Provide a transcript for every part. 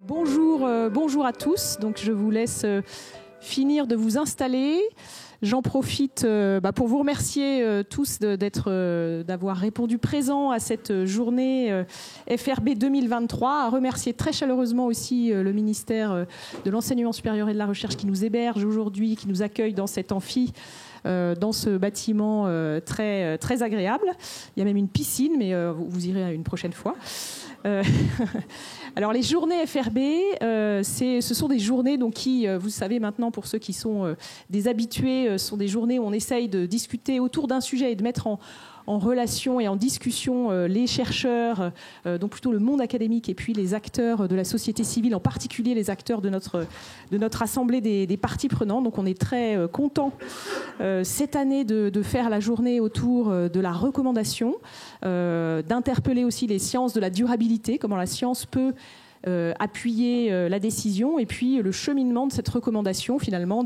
Bonjour, bonjour à tous. Donc, je vous laisse finir de vous installer. J'en profite pour vous remercier tous d'avoir répondu présent à cette journée FRB 2023. À remercier très chaleureusement aussi le ministère de l'Enseignement supérieur et de la Recherche qui nous héberge aujourd'hui, qui nous accueille dans cet amphi. Dans ce bâtiment très, très agréable. Il y a même une piscine, mais vous irez une prochaine fois. Alors les journées FRB, ce sont des journées donc, qui, vous savez maintenant pour ceux qui sont des habitués, sont des journées où on essaye de discuter autour d'un sujet et de mettre en relation et en discussion les chercheurs, donc plutôt le monde académique et puis les acteurs de la société civile, en particulier les acteurs de notre assemblée des parties prenantes. Donc on est très content cette année de faire la journée autour de la recommandation, d'interpeller aussi les sciences de la durabilité, comment la science peut appuyer la décision et puis le cheminement de cette recommandation finalement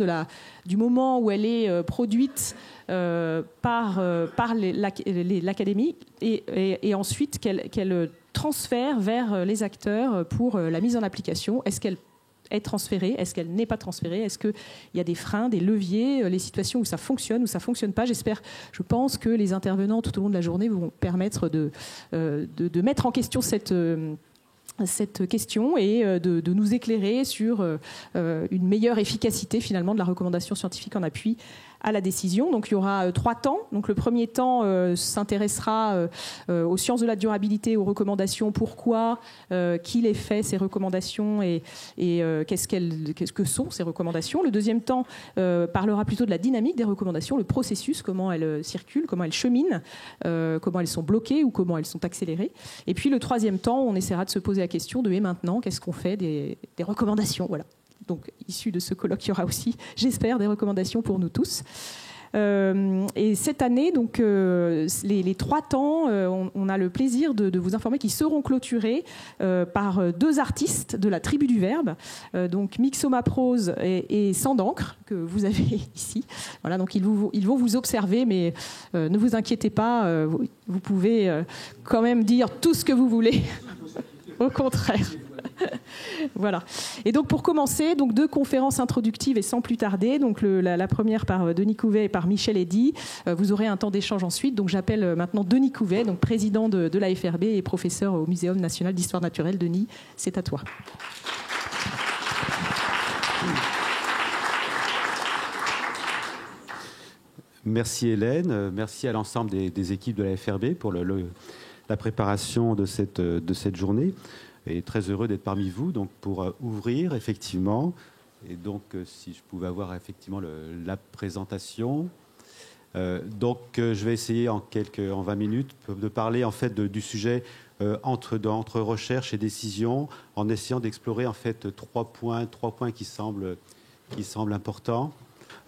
du moment où elle est produite par l'académie et ensuite qu'elle transfère vers les acteurs pour la mise en application. Est-ce qu'elle est transférée? Est-ce qu'elle n'est pas transférée? Est-ce qu'il y a des freins, des leviers, les situations où ça fonctionne, où ça ne fonctionne pas? Je pense que les intervenants tout au long de la journée vont permettre de mettre en question cette question et de nous éclairer sur une meilleure efficacité finalement de la recommandation scientifique en appui à la décision. Donc il y aura 3 temps. Donc le premier temps s'intéressera aux sciences de la durabilité, aux recommandations, pourquoi, qui les fait ces recommandations et qu'est-ce que sont ces recommandations. Le deuxième temps parlera plutôt de la dynamique des recommandations, le processus, comment elles circulent, comment elles cheminent, comment elles sont bloquées ou comment elles sont accélérées. Et puis le troisième temps, on essaiera de se poser la question de et maintenant, qu'est-ce qu'on fait des recommandations, voilà. Donc, issu de ce colloque, il y aura aussi, j'espère, des recommandations pour nous tous. Et cette année, donc, les 3 temps, on a le plaisir de vous informer qu'ils seront clôturés par 2 artistes de la Tribu du Verbe, donc Mixoma Prose et Sang d'encre, que vous avez ici. Voilà, donc ils vont vous observer, mais ne vous inquiétez pas, vous pouvez quand même dire tout ce que vous voulez. Au contraire. Voilà. Et donc pour commencer, donc 2 conférences introductives et sans plus tarder. Donc la première par Denis Couvet et par Michel Eddy. Vous aurez un temps d'échange ensuite. Donc j'appelle maintenant Denis Couvet, donc président de la FRB et professeur au Muséum national d'histoire naturelle. Denis, c'est à toi. Merci Hélène, merci à l'ensemble des équipes de la FRB pour la préparation de cette journée. Et très heureux d'être parmi vous donc pour ouvrir effectivement. Et donc si je pouvais avoir effectivement la présentation. Donc je vais essayer en 20 minutes de parler en fait du sujet entre recherche et décision, en essayant d'explorer en fait 3 points qui semblent importants.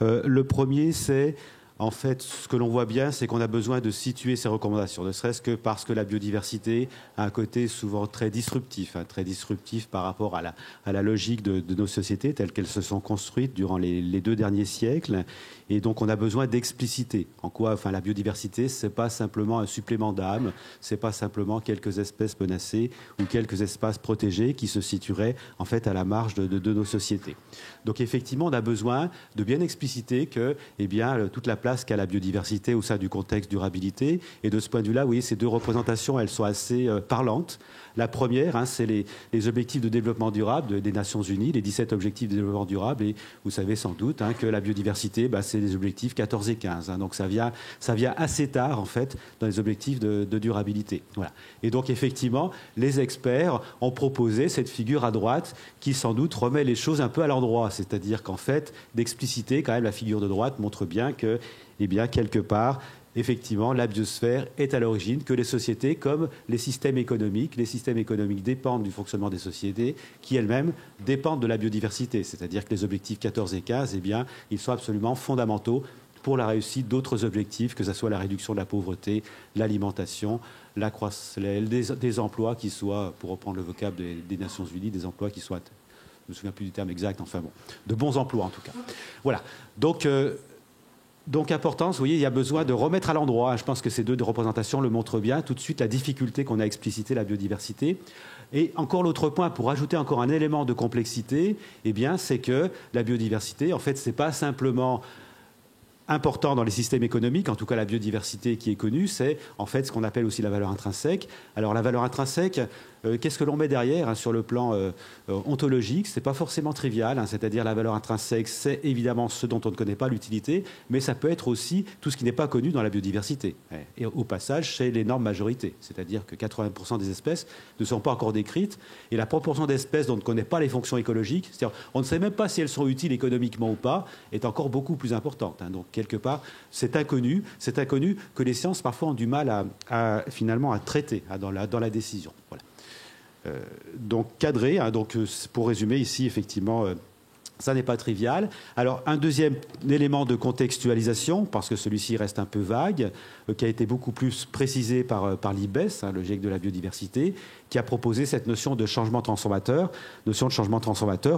Le premier, c'est en fait, ce que l'on voit bien, c'est qu'on a besoin de situer ces recommandations, ne serait-ce que parce que la biodiversité a un côté souvent très disruptif par rapport à la logique de nos sociétés telles qu'elles se sont construites durant les 2 derniers siècles. Et donc, on a besoin d'expliciter en quoi, la biodiversité, c'est pas simplement un supplément d'âme, c'est pas simplement quelques espèces menacées ou quelques espaces protégés qui se situeraient en fait à la marge de nos sociétés. Donc, effectivement, on a besoin de bien expliciter que, toute la place qu'a la biodiversité au sein du contexte durabilité. Et de ce point de vue-là, oui, ces 2 représentations, elles sont assez parlantes. La première, c'est les objectifs de développement durable des Nations Unies, les 17 objectifs de développement durable. Et vous savez sans doute que la biodiversité, c'est les objectifs 14 et 15. Donc ça vient assez tard, en fait, dans les objectifs de durabilité. Voilà. Et donc, effectivement, les experts ont proposé cette figure à droite qui, sans doute, remet les choses un peu à l'endroit. C'est-à-dire qu'en fait, d'expliciter, quand même, la figure de droite montre bien que, quelque part, effectivement, la biosphère est à l'origine, que les sociétés, comme les systèmes économiques dépendent du fonctionnement des sociétés, qui elles-mêmes dépendent de la biodiversité. C'est-à-dire que les objectifs 14 et 15, ils sont absolument fondamentaux pour la réussite d'autres objectifs, que ce soit la réduction de la pauvreté, l'alimentation, la croissance, des emplois qui soient, pour reprendre le vocable des Nations Unies, des emplois qui soient, je ne me souviens plus du terme exact, de bons emplois en tout cas. Voilà. Donc, Donc, importance, vous voyez, il y a besoin de remettre à l'endroit. Je pense que ces deux représentations le montrent bien. Tout de suite, la difficulté qu'on a explicité la biodiversité. Et encore l'autre point, pour ajouter encore un élément de complexité, eh bien, c'est que la biodiversité, en fait, ce n'est pas simplement important dans les systèmes économiques, en tout cas la biodiversité qui est connue, c'est en fait ce qu'on appelle aussi la valeur intrinsèque. Alors la valeur intrinsèque, qu'est-ce que l'on met derrière sur le plan ontologique? C'est pas forcément trivial, c'est-à-dire la valeur intrinsèque, c'est évidemment ce dont on ne connaît pas l'utilité, mais ça peut être aussi tout ce qui n'est pas connu dans la biodiversité. Et au passage, c'est l'énorme majorité, c'est-à-dire que 80% des espèces ne sont pas encore décrites, et la proportion d'espèces dont on ne connaît pas les fonctions écologiques, c'est-à-dire on ne sait même pas si elles sont utiles économiquement ou pas, est encore beaucoup plus importante. Donc quelque part, c'est inconnu que les sciences parfois ont du mal finalement à traiter dans la décision. Voilà. Donc cadré, donc pour résumer ici, effectivement, ça n'est pas trivial. Alors un deuxième élément de contextualisation, parce que celui-ci reste un peu vague, qui a été beaucoup plus précisé par l'IBES, le GIEC de la biodiversité, qui a proposé cette notion de changement transformateur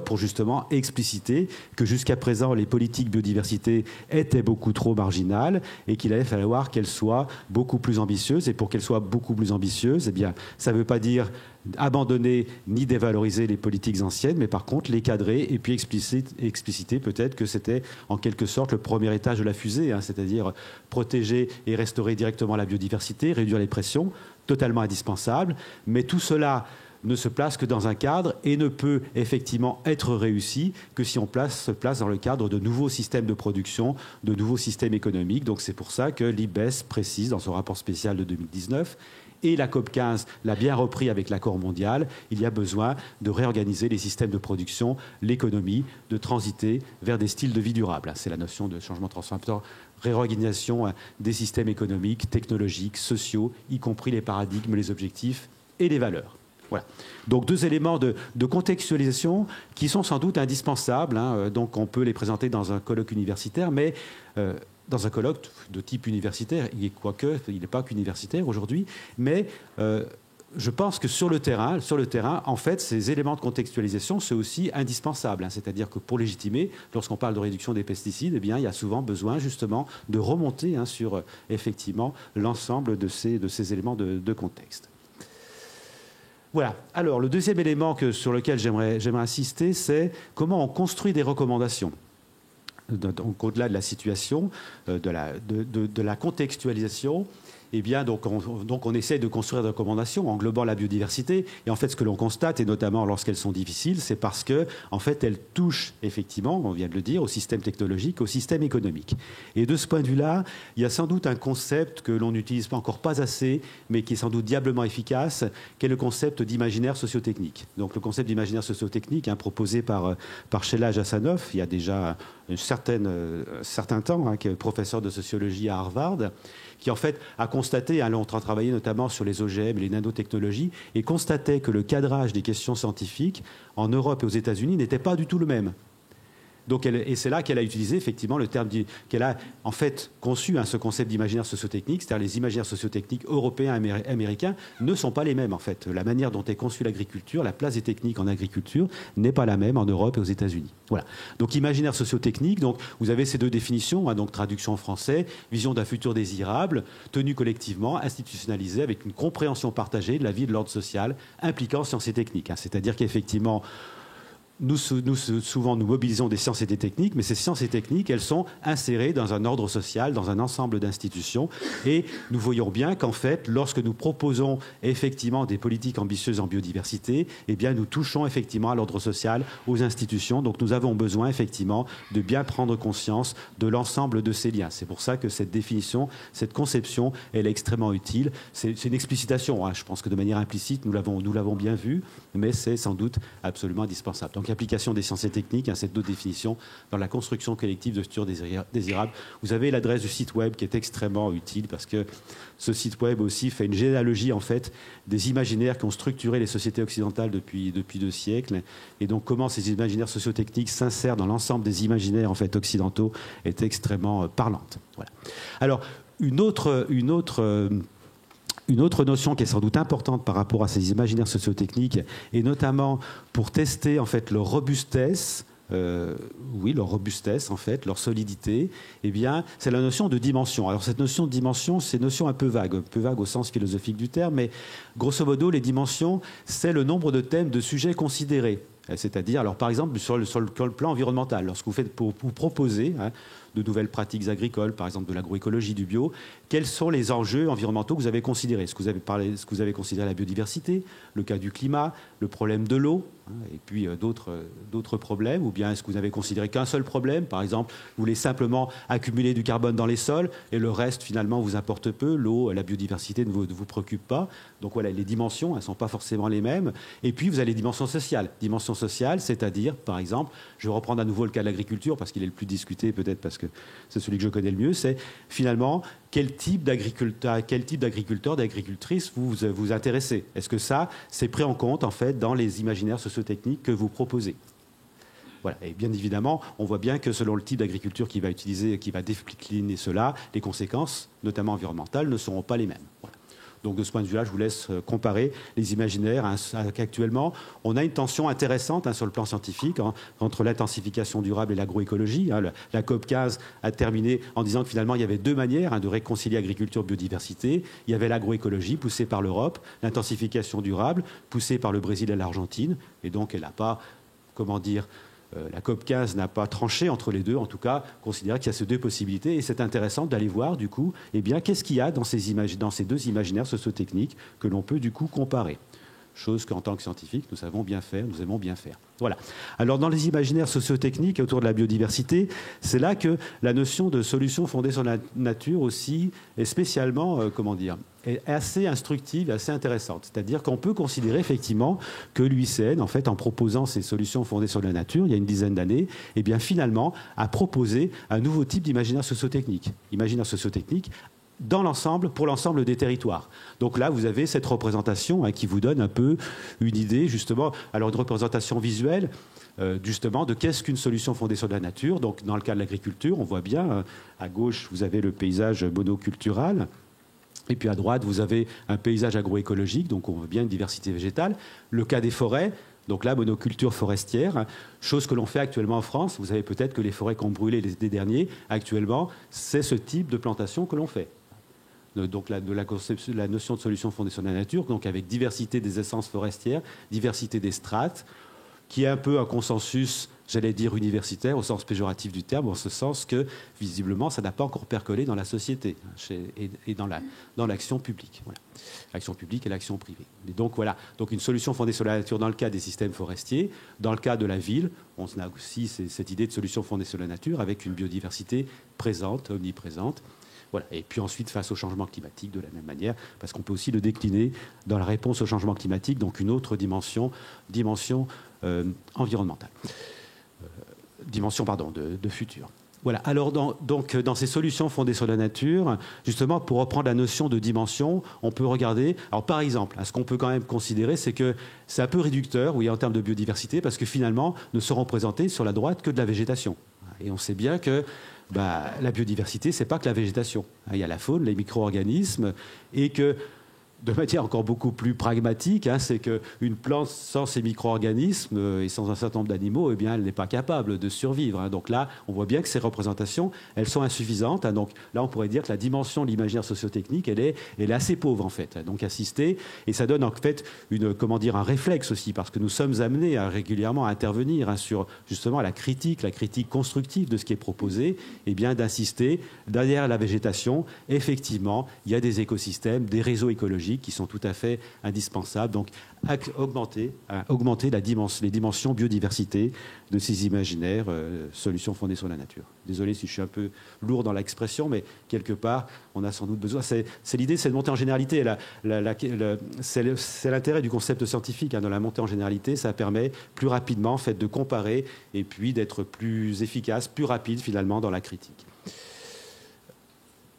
pour justement expliciter que jusqu'à présent les politiques biodiversité étaient beaucoup trop marginales et qu'il allait falloir qu'elles soient beaucoup plus ambitieuses. Et pour qu'elles soient beaucoup plus ambitieuses, eh bien, ça ne veut pas dire abandonner ni dévaloriser les politiques anciennes, mais par contre les cadrer et puis expliciter peut-être que c'était en quelque sorte le premier étage de la fusée, c'est-à-dire protéger et restaurer directement la biodiversité, réduire les pressions, totalement indispensable, mais tout cela ne se place que dans un cadre et ne peut effectivement être réussi que si on se place dans le cadre de nouveaux systèmes de production, de nouveaux systèmes économiques. Donc c'est pour ça que l'IBES précise dans son rapport spécial de 2019, et la COP15 l'a bien repris avec l'accord mondial, il y a besoin de réorganiser les systèmes de production, l'économie, de transiter vers des styles de vie durables. C'est la notion de changement transformateur, réorganisation des systèmes économiques, technologiques, sociaux, y compris les paradigmes, les objectifs et les valeurs. Voilà. Donc deux éléments de contextualisation qui sont sans doute indispensables. Donc on peut les présenter dans un colloque universitaire, mais dans un colloque de type universitaire, quoique il n'est pas qu'universitaire aujourd'hui, mais je pense que sur le terrain, en fait, ces éléments de contextualisation, c'est aussi indispensable. C'est-à-dire que pour légitimer, lorsqu'on parle de réduction des pesticides, eh bien, il y a souvent besoin justement de remonter sur effectivement l'ensemble de ces éléments de contexte. Voilà. Alors, le deuxième élément sur lequel j'aimerais insister, c'est comment on construit des recommandations. Donc, au-delà de la situation, de la contextualisation, eh bien, donc on essaie de construire des recommandations englobant la biodiversité. Et en fait, ce que l'on constate, et notamment lorsqu'elles sont difficiles, c'est parce que, en fait, elles touchent effectivement, on vient de le dire, au système technologique, au système économique. Et de ce point de vue-là, il y a sans doute un concept que l'on n'utilise encore pas assez, mais qui est sans doute diablement efficace, qui est le concept d'imaginaire sociotechnique. Donc, le concept d'imaginaire sociotechnique, proposé par Sheila Jasanoff, il y a déjà un certain temps, qui est professeur de sociologie à Harvard, qui en fait a constaté, on a travaillé notamment sur les OGM et les nanotechnologies, et constatait que le cadrage des questions scientifiques en Europe et aux États-Unis n'était pas du tout le même. Donc et c'est là qu'elle a utilisé effectivement le terme, qu'elle a en fait conçu ce concept d'imaginaire sociotechnique, c'est-à-dire les imaginaires sociotechniques européens et américains ne sont pas les mêmes en fait. La manière dont est conçue l'agriculture, la place des techniques en agriculture n'est pas la même en Europe et aux États-Unis. Voilà. Donc imaginaire sociotechnique, donc vous avez ces deux définitions, donc traduction en français, vision d'un futur désirable, tenue collectivement, institutionnalisée avec une compréhension partagée de la vie de l'ordre social impliquant sciences et techniques. C'est-à-dire qu'effectivement, nous, souvent, nous mobilisons des sciences et des techniques, mais ces sciences et techniques, elles sont insérées dans un ordre social, dans un ensemble d'institutions. Et nous voyons bien qu'en fait, lorsque nous proposons effectivement des politiques ambitieuses en biodiversité, eh bien, nous touchons effectivement à l'ordre social, aux institutions. Donc, nous avons besoin effectivement de bien prendre conscience de l'ensemble de ces liens. C'est pour ça que cette définition, cette conception, elle est extrêmement utile. C'est une explicitation. Je pense que de manière implicite, nous l'avons bien vu, mais c'est sans doute absolument indispensable. Donc, l'application des sciences et techniques, cette autre définition, dans la construction collective de futurs désirables. Vous avez l'adresse du site web qui est extrêmement utile parce que ce site web aussi fait une généalogie en fait des imaginaires qui ont structuré les sociétés occidentales depuis 2 siècles. Et donc comment ces imaginaires sociotechniques s'insèrent dans l'ensemble des imaginaires en fait occidentaux est extrêmement parlante. Voilà. Alors une autre notion qui est sans doute importante par rapport à ces imaginaires sociotechniques, et notamment pour tester en fait leur robustesse, oui, leur robustesse, en fait, leur solidité, eh bien, c'est la notion de dimension. Alors, cette notion de dimension, c'est une notion un peu vague au sens philosophique du terme, mais grosso modo, les dimensions, c'est le nombre de thèmes, de sujets considérés. C'est-à-dire, alors, par exemple, sur le plan environnemental, lorsque vous proposez de nouvelles pratiques agricoles, par exemple de l'agroécologie, du bio, quels sont les enjeux environnementaux que vous avez considérés? Est-ce que vous avez considéré la biodiversité, le cas du climat, le problème de l'eau, et puis d'autres problèmes, ou bien est-ce que vous avez considéré qu'un seul problème, par exemple, vous voulez simplement accumuler du carbone dans les sols, et le reste, finalement, vous apporte peu, l'eau, la biodiversité ne vous préoccupe pas. Donc voilà, les dimensions, elles ne sont pas forcément les mêmes. Et puis, vous avez les dimensions sociales. Dimensions sociales, c'est-à-dire, par exemple, je vais reprendre à nouveau le cas de l'agriculture, parce qu'il est le plus discuté, peut-être parce que c'est celui que je connais le mieux, c'est finalement quel type d'agriculteur, d'agricultrice vous intéressez. Est-ce que ça, c'est pris en compte, en fait, dans les imaginaires sociotechniques que vous proposez? Voilà. Et bien évidemment, on voit bien que selon le type d'agriculture qui va décliner cela, les conséquences, notamment environnementales, ne seront pas les mêmes. Voilà. Donc de ce point de vue-là, je vous laisse comparer les imaginaires. Actuellement, on a une tension intéressante sur le plan scientifique entre l'intensification durable et l'agroécologie. La COP15 a terminé en disant que finalement, il y avait deux manières de réconcilier agriculture et biodiversité. Il y avait l'agroécologie poussée par l'Europe, l'intensification durable poussée par le Brésil et l'Argentine. Et donc, elle n'a pas, la COP15 n'a pas tranché entre les deux, en tout cas, considérait qu'il y a ces deux possibilités. Et c'est intéressant d'aller voir, du coup, qu'est-ce qu'il y a dans ces deux imaginaires sociotechniques que l'on peut, du coup, comparer. Chose qu'en tant que scientifique, nous savons bien faire, nous aimons bien faire. Voilà. Alors, dans les imaginaires sociotechniques autour de la biodiversité, c'est là que la notion de solution fondée sur la nature aussi est spécialement, est assez instructive et assez intéressante. C'est-à-dire qu'on peut considérer effectivement que l'UICN, en fait, en proposant ces solutions fondées sur la nature, il y a une dizaine d'années, eh bien, finalement, a proposé un nouveau type d'imaginaire sociotechnique. Imaginaire sociotechnique pour l'ensemble des territoires. Donc là, vous avez cette représentation qui vous donne un peu une idée, justement, alors une représentation visuelle, justement, de qu'est-ce qu'une solution fondée sur la nature. Donc, dans le cas de l'agriculture, on voit bien, à gauche, vous avez le paysage monocultural, et puis à droite, vous avez un paysage agroécologique, donc on voit bien une diversité végétale. Le cas des forêts, donc là, monoculture forestière, chose que l'on fait actuellement en France. Vous savez peut-être que les forêts qui ont brûlé l'été dernier, actuellement, c'est ce type de plantation que l'on fait. Donc la notion de solution fondée sur la nature, donc avec diversité des essences forestières, diversité des strates, qui est un peu un consensus, j'allais dire universitaire, au sens péjoratif du terme, en ce sens que, visiblement, ça n'a pas encore percolé dans la société et dans l'action publique. Voilà. L'action publique et l'action privée. Et donc voilà, donc une solution fondée sur la nature dans le cas des systèmes forestiers. Dans le cas de la ville, on a aussi cette idée de solution fondée sur la nature avec une biodiversité présente, omniprésente. Voilà. Et puis ensuite, face au changement climatique, de la même manière, parce qu'on peut aussi le décliner dans la réponse au changement climatique, donc une autre dimension environnementale. Dimension de futur. Voilà. Alors, dans ces solutions fondées sur la nature, justement, pour reprendre la notion de dimension, on peut regarder. Alors, par exemple, ce qu'on peut quand même considérer, c'est que c'est un peu réducteur, oui, en termes de biodiversité, parce que finalement, ne seront présentés sur la droite que de la végétation. Et on sait bien que la biodiversité, c'est pas que la végétation. Il y a la faune, les micro-organismes, et que de manière encore beaucoup plus pragmatique, c'est qu'une plante sans ces micro-organismes et sans un certain nombre d'animaux, eh bien, elle n'est pas capable de survivre. Donc là, on voit bien que ces représentations, elles sont insuffisantes. Donc là, on pourrait dire que la dimension de l'imaginaire sociotechnique, elle est assez pauvre, en fait. Donc assister, et ça donne en fait un réflexe aussi, parce que nous sommes amenés régulièrement à intervenir sur justement la critique constructive de ce qui est proposé, et bien d'insister derrière la végétation. Effectivement, il y a des écosystèmes, des réseaux écologiques qui sont tout à fait indispensables. Donc, augmenter les dimensions biodiversité de ces imaginaires, solutions fondées sur la nature. Désolé si je suis un peu lourd dans l'expression, mais quelque part, on a sans doute besoin. C'est l'idée, c'est de monter en généralité. C'est l'intérêt du concept scientifique. De la montée en généralité, ça permet plus rapidement en fait, de comparer et puis d'être plus efficace, plus rapide finalement dans la critique.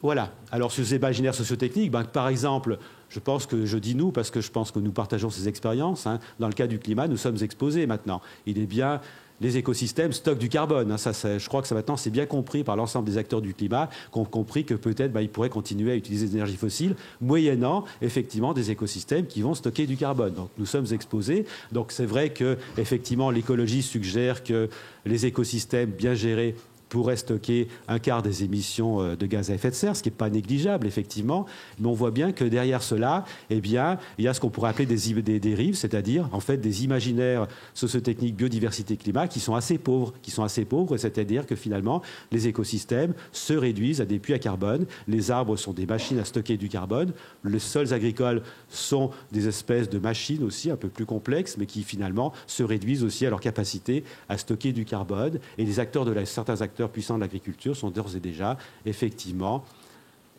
Voilà. Alors, sur ces imaginaires sociotechniques, par exemple, je dis nous parce que je pense que nous partageons ces expériences. Dans le cas du climat, nous sommes exposés maintenant. Il est bien les écosystèmes stockent du carbone. Je crois que ça maintenant c'est bien compris par l'ensemble des acteurs du climat, qui ont compris que peut-être ils pourraient continuer à utiliser des énergies fossiles, moyennant effectivement des écosystèmes qui vont stocker du carbone. Donc nous sommes exposés. Donc c'est vrai que effectivement l'écologie suggère que les écosystèmes bien gérés pourrait stocker un quart des émissions de gaz à effet de serre, ce qui n'est pas négligeable, effectivement. Mais on voit bien que derrière cela, eh bien, il y a ce qu'on pourrait appeler des dérives, c'est-à-dire en fait des imaginaires sociotechniques biodiversité climat qui sont assez pauvres, c'est-à-dire que finalement les écosystèmes se réduisent à des puits à carbone. Les arbres sont des machines à stocker du carbone. Les sols agricoles sont des espèces de machines aussi un peu plus complexes, mais qui finalement se réduisent aussi à leur capacité à stocker du carbone. Et les acteurs certains acteurs puissants de l'agriculture sont d'ores et déjà effectivement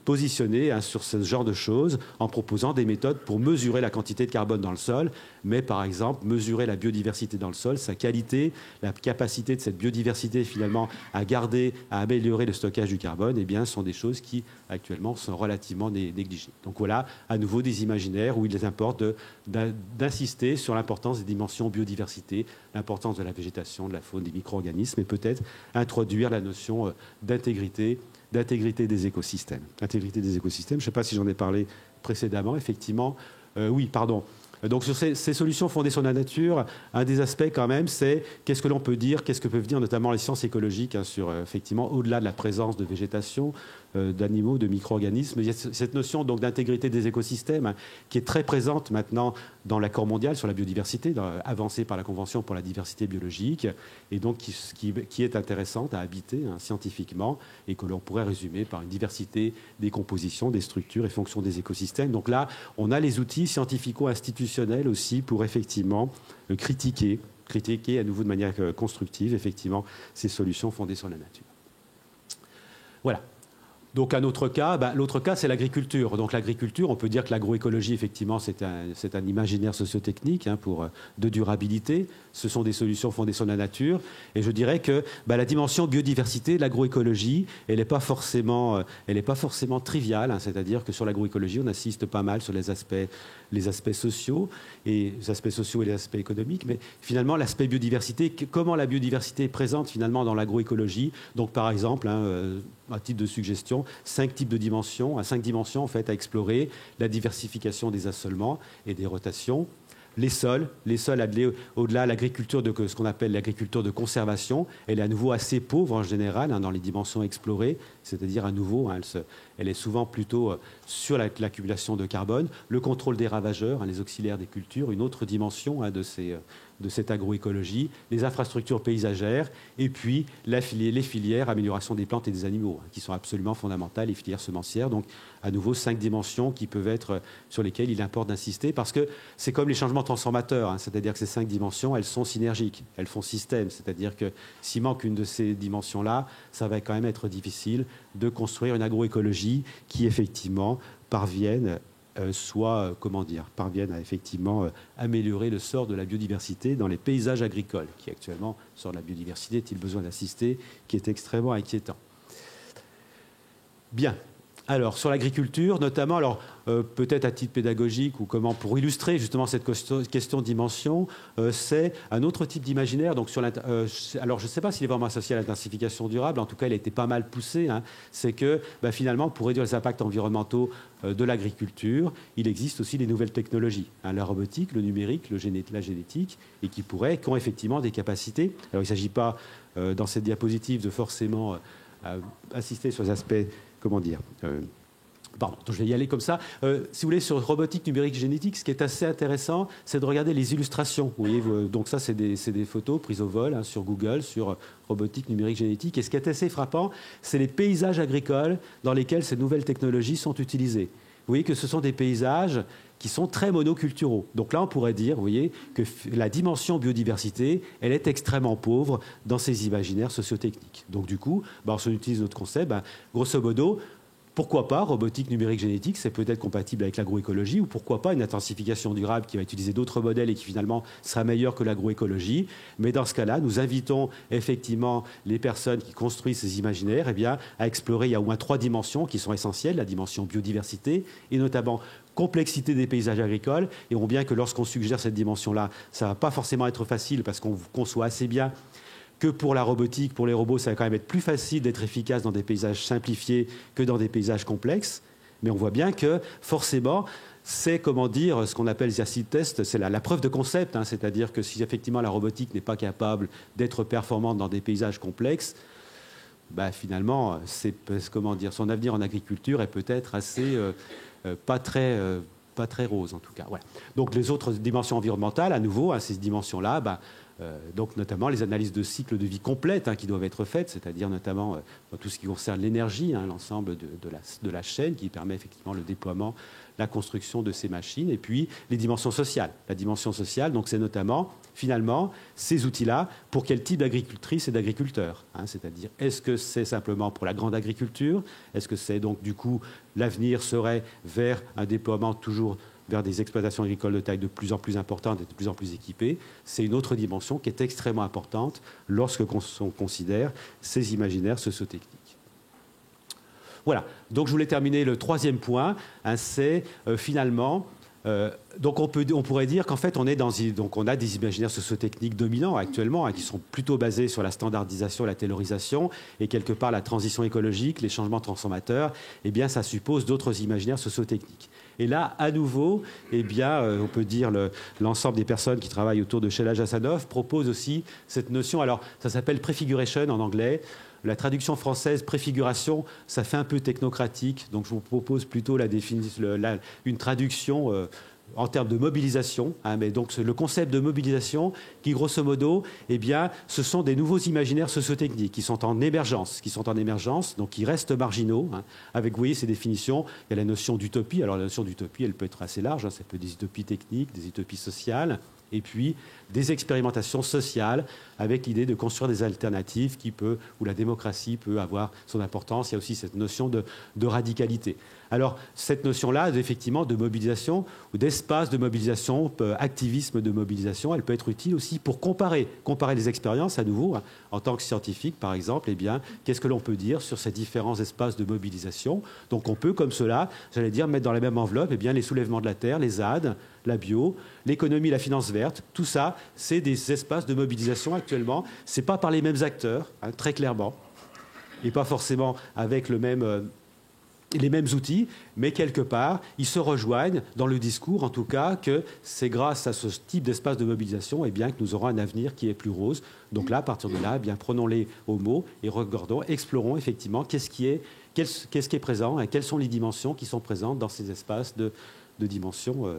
positionnés sur ce genre de choses en proposant des méthodes pour mesurer la quantité de carbone dans le sol, mais par exemple mesurer la biodiversité dans le sol, sa qualité, la capacité de cette biodiversité finalement à garder, à améliorer le stockage du carbone, eh bien, sont des choses qui actuellement sont relativement négligées. Donc voilà, à nouveau des imaginaires où il importe d'insister sur l'importance des dimensions biodiversité, l'importance de la végétation, de la faune, des micro-organismes, et peut-être introduire la notion d'intégrité des écosystèmes. Intégrité des écosystèmes, je ne sais pas si j'en ai parlé précédemment, effectivement. Oui, pardon. Donc sur ces solutions fondées sur la nature, un des aspects quand même, c'est qu'est-ce que l'on peut dire, qu'est-ce que peuvent dire notamment les sciences écologiques sur effectivement au-delà de la présence de végétation, d'animaux, de micro-organismes. Il y a cette notion donc d'intégrité des écosystèmes qui est très présente maintenant dans l'accord mondial sur la biodiversité, avancé par la Convention pour la diversité biologique, et donc qui est intéressante à habiter scientifiquement et que l'on pourrait résumer par une diversité des compositions, des structures et fonctions des écosystèmes. Donc là, on a les outils scientifico-institutionnels aussi pour effectivement critiquer à nouveau de manière constructive effectivement ces solutions fondées sur la nature. Voilà. Donc un autre cas, l'autre cas c'est l'agriculture. Donc l'agriculture, on peut dire que l'agroécologie effectivement c'est un imaginaire sociotechnique de durabilité. Ce sont des solutions fondées sur la nature. Et je dirais que la dimension biodiversité, l'agroécologie, elle n'est pas forcément triviale. C'est-à-dire que sur l'agroécologie, on assiste pas mal sur les aspects sociaux et les aspects économiques. Mais finalement, l'aspect biodiversité, comment la biodiversité est présente finalement dans l'agroécologie. Donc par exemple, à titre de suggestion, 5 dimensions en fait à explorer: la diversification des assolements et des rotations. Les sols au-delà, l'agriculture de ce qu'on appelle l'agriculture de conservation, elle est à nouveau assez pauvre en général dans les dimensions explorées, c'est-à-dire à nouveau, elle est souvent plutôt sur l'accumulation de carbone, le contrôle des ravageurs, les auxiliaires des cultures, une autre dimension de cette agroécologie, les infrastructures paysagères, et puis les filières, amélioration des plantes et des animaux, qui sont absolument fondamentales, les filières semencières. Donc, à nouveau, 5 dimensions qui peuvent être sur lesquelles il importe d'insister, parce que c'est comme les changements transformateurs, c'est-à-dire que ces 5 dimensions, elles sont synergiques, elles font système, c'est-à-dire que s'il manque une de ces dimensions-là, ça va quand même être difficile de construire une agroécologie qui, effectivement, parvienne à effectivement améliorer le sort de la biodiversité dans les paysages agricoles, qui actuellement, le sort de la biodiversité, est-il besoin d'assister, qui est extrêmement inquiétant. Bien. Alors, sur l'agriculture, notamment, peut-être à titre pédagogique ou pour illustrer justement cette question de dimension, c'est un autre type d'imaginaire. Donc, alors, je ne sais pas s'il est vraiment associé à l'intensification durable, en tout cas, il a été pas mal poussé. C'est que, finalement, pour réduire les impacts environnementaux de l'agriculture, il existe aussi des nouvelles technologies, la robotique, le numérique, la génétique, et qui ont effectivement des capacités. Alors, il ne s'agit pas, dans cette diapositive, de forcément insister sur les aspects. Je vais y aller comme ça. Si vous voulez, sur robotique, numérique, génétique, ce qui est assez intéressant, c'est de regarder les illustrations. Vous voyez, donc ça, c'est des photos prises au vol sur Google, sur robotique, numérique, génétique. Et ce qui est assez frappant, c'est les paysages agricoles dans lesquels ces nouvelles technologies sont utilisées. Vous voyez que ce sont des paysages qui sont très monoculturaux. Donc là, on pourrait dire, vous voyez, que la dimension biodiversité, elle est extrêmement pauvre dans ces imaginaires sociotechniques. Donc du coup, on utilise notre concept, grosso modo, pourquoi pas robotique, numérique, génétique, c'est peut-être compatible avec l'agroécologie, ou pourquoi pas une intensification durable qui va utiliser d'autres modèles et qui finalement sera meilleure que l'agroécologie. Mais dans ce cas-là, nous invitons effectivement les personnes qui construisent ces imaginaires à explorer, il y a au moins 3 dimensions qui sont essentielles, la dimension biodiversité et notamment complexité des paysages agricoles, et on voit bien que lorsqu'on suggère cette dimension-là, ça ne va pas forcément être facile parce qu'on conçoit assez bien que pour la robotique, pour les robots, ça va quand même être plus facile d'être efficace dans des paysages simplifiés que dans des paysages complexes. Mais on voit bien que, forcément, c'est, comment dire, ce qu'on appelle les acid tests, c'est la preuve de concept. Hein, c'est-à-dire que si effectivement la robotique n'est pas capable d'être performante dans des paysages complexes, bah, finalement, comment dire, son avenir en agriculture est peut-être assez pas très rose en tout cas. Voilà. Donc les autres dimensions environnementales, à nouveau, hein, ces dimensions-là, donc notamment les analyses de cycle de vie complète qui doivent être faites, c'est-à-dire notamment tout ce qui concerne l'énergie, l'ensemble de la chaîne qui permet effectivement le déploiement, la construction de ces machines, et puis les dimensions sociales. La dimension sociale, donc c'est notamment finalement ces outils-là pour quel type d'agricultrice et d'agriculteur, c'est-à-dire est-ce que c'est simplement pour la grande agriculture, est-ce que c'est donc du coup l'avenir serait vers un déploiement toujours vers des exploitations agricoles de taille de plus en plus importante et de plus en plus équipées. C'est une autre dimension qui est extrêmement importante lorsque on considère ces imaginaires sociotechniques. Voilà, donc je voulais terminer le troisième point, c'est finalement, donc on pourrait dire qu'en fait on a des imaginaires sociotechniques dominants actuellement qui sont plutôt basés sur la standardisation, la taylorisation et quelque part la transition écologique, les changements transformateurs, eh bien ça suppose d'autres imaginaires sociotechniques. Et là, à nouveau, eh bien, on peut dire l'ensemble des personnes qui travaillent autour de Sheila Jasanoff proposent aussi cette notion. Alors, ça s'appelle prefiguration en anglais. La traduction française, préfiguration, ça fait un peu technocratique. Donc, je vous propose plutôt une traduction en termes de mobilisation. Mais donc, le concept de mobilisation qui, grosso modo, eh bien, ce sont des nouveaux imaginaires sociotechniques qui sont en émergence, donc qui restent marginaux. Avec, vous voyez, ces définitions, il y a la notion d'utopie. Alors, la notion d'utopie, elle peut être assez large. Ça peut être des utopies techniques, des utopies sociales, et puis des expérimentations sociales avec l'idée de construire des alternatives où la démocratie peut avoir son importance. Il y a aussi cette notion de radicalité. Alors, cette notion-là, effectivement, de mobilisation ou d'espace de mobilisation, activisme de mobilisation, elle peut être utile aussi pour comparer les expériences à nouveau. En tant que scientifique, par exemple, eh bien, qu'est-ce que l'on peut dire sur ces différents espaces de mobilisation? Donc, on peut, comme cela, j'allais dire, mettre dans la même enveloppe eh bien, les soulèvements de la terre, les ZAD, la bio, l'économie, la finance verte, tout ça, c'est des espaces de mobilisation actuellement. Ce n'est pas par les mêmes acteurs, très clairement, et pas forcément avec les mêmes outils, mais quelque part, ils se rejoignent dans le discours, en tout cas, que c'est grâce à ce type d'espace de mobilisation eh bien, que nous aurons un avenir qui est plus rose. Donc là, à partir de là, eh bien, prenons-les au mot et regardons, explorons effectivement qu'est-ce qui est présent et quelles sont les dimensions qui sont présentes dans ces espaces de dimensions,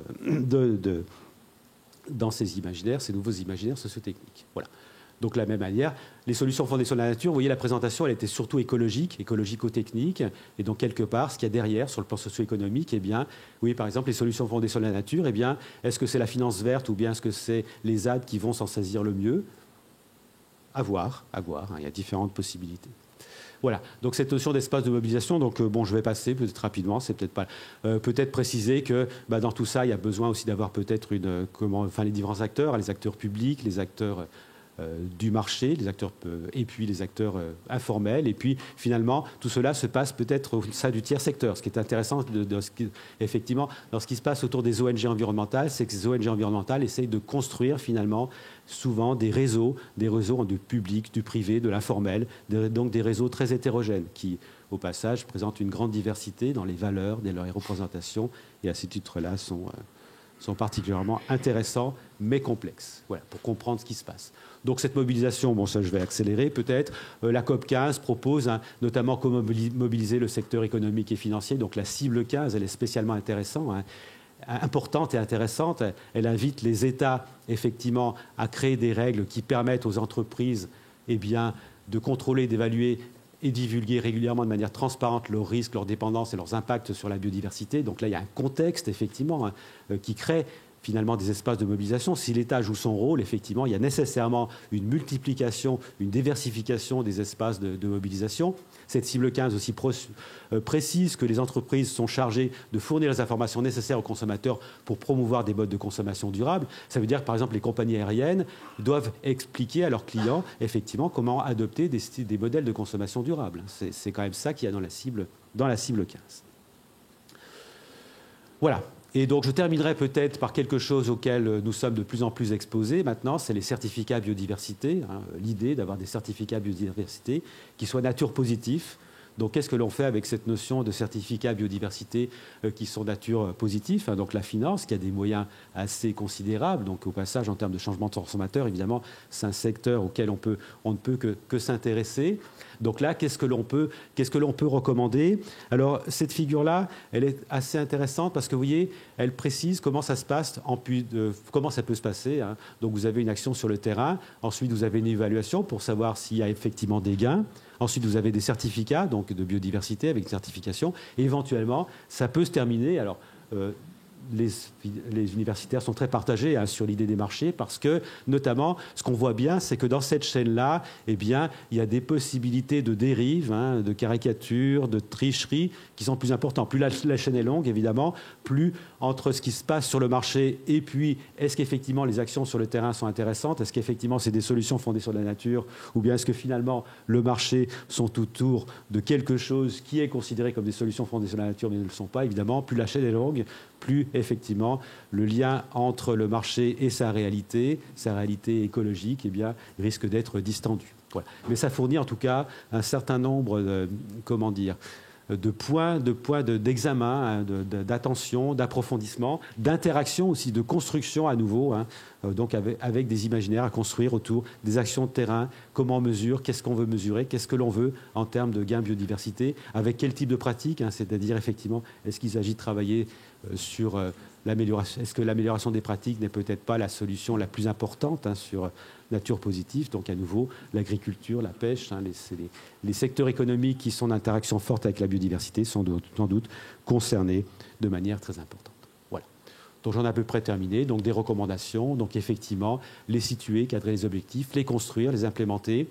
dans ces imaginaires, ces nouveaux imaginaires sociotechniques. Voilà. Donc, de la même manière, les solutions fondées sur la nature, vous voyez, la présentation, elle était surtout écologico-technique. Et donc, quelque part, ce qu'il y a derrière, sur le plan socio-économique, eh bien, oui, par exemple, les solutions fondées sur la nature, eh bien, est-ce que c'est la finance verte ou bien est-ce que c'est les ZAD qui vont s'en saisir le mieux? À voir. Il y a différentes possibilités. Voilà, donc cette notion d'espace de mobilisation, donc bon, je vais passer peut-être rapidement, c'est peut-être pas... peut-être préciser que dans tout ça, il y a besoin aussi d'avoir peut-être les différents acteurs, les acteurs publics, les acteurs du marché, et puis les acteurs informels. Et puis, finalement, tout cela se passe peut-être au sein du tiers secteur. Ce qui est intéressant, effectivement, dans ce qui se passe autour des ONG environnementales, c'est que ces ONG environnementales essayent de construire, finalement, souvent des réseaux du public, du privé, de l'informel, donc des réseaux très hétérogènes qui, au passage, présentent une grande diversité dans les valeurs, dans les représentations, et à ce titre-là sont particulièrement intéressants, mais complexes, voilà, pour comprendre ce qui se passe. Donc cette mobilisation, bon ça je vais accélérer peut-être, la COP 15 propose notamment comment mobiliser le secteur économique et financier, donc la cible 15, elle est spécialement importante et intéressante, elle invite les États effectivement à créer des règles qui permettent aux entreprises eh bien, de contrôler, d'évaluer et divulguer régulièrement de manière transparente leurs risques, leurs dépendances et leurs impacts sur la biodiversité. Donc là, il y a un contexte, effectivement, qui crée finalement des espaces de mobilisation. Si l'État joue son rôle, effectivement, il y a nécessairement une multiplication, une diversification des espaces de mobilisation. Cette cible 15 aussi précise que les entreprises sont chargées de fournir les informations nécessaires aux consommateurs pour promouvoir des modes de consommation durables. Ça veut dire que, par exemple, les compagnies aériennes doivent expliquer à leurs clients, effectivement, comment adopter des modèles de consommation durable. C'est quand même ça qu'il y a dans la cible 15. Voilà. Et donc, je terminerai peut-être par quelque chose auquel nous sommes de plus en plus exposés maintenant, c'est les certificats biodiversité. L'idée d'avoir des certificats biodiversité qui soient nature positifs. Donc, qu'est-ce que l'on fait avec cette notion de certificats biodiversité qui sont nature positive? Donc, la finance, qui a des moyens assez considérables. Donc, au passage, en termes de changement de consommateur, évidemment, c'est un secteur auquel on ne peut que s'intéresser. Donc là, qu'est-ce que l'on peut recommander? Alors, cette figure-là, elle est assez intéressante parce que, vous voyez, elle précise comment ça se passe, comment ça peut se passer. Donc, vous avez une action sur le terrain. Ensuite, vous avez une évaluation pour savoir s'il y a effectivement des gains. Ensuite, vous avez des certificats donc de biodiversité avec une certification. Et éventuellement, ça peut se terminer. Alors, les universitaires sont très partagés sur l'idée des marchés parce que, notamment, ce qu'on voit bien, c'est que dans cette chaîne-là, eh bien, il y a des possibilités de dérive, de caricature, de tricherie qui sont plus importantes. Plus la chaîne est longue, évidemment, plus entre ce qui se passe sur le marché et puis est-ce qu'effectivement les actions sur le terrain sont intéressantes, est-ce qu'effectivement c'est des solutions fondées sur la nature ou bien est-ce que finalement le marché sont autour de quelque chose qui est considéré comme des solutions fondées sur la nature mais ne le sont pas, évidemment, plus la chaîne est longue, plus effectivement le lien entre le marché et sa réalité écologique, eh bien, risque d'être distendu. Voilà. Mais ça fournit en tout cas un certain nombre de points d'examen, d'attention, d'approfondissement, d'interaction aussi, de construction à nouveau, donc avec des imaginaires à construire autour des actions de terrain, comment on mesure, qu'est-ce qu'on veut mesurer, qu'est-ce que l'on veut en termes de gain biodiversité, avec quel type de pratique, c'est-à-dire effectivement, est-ce qu'il s'agit de travailler sur l'amélioration, est-ce que l'amélioration des pratiques n'est peut-être pas la solution la plus importante sur nature positive, donc à nouveau l'agriculture, la pêche, les secteurs économiques qui sont en interaction forte avec la biodiversité sont sans doute concernés de manière très importante. Voilà. Donc j'en ai à peu près terminé. Donc des recommandations, donc effectivement les situer, cadrer les objectifs, les construire, les implémenter.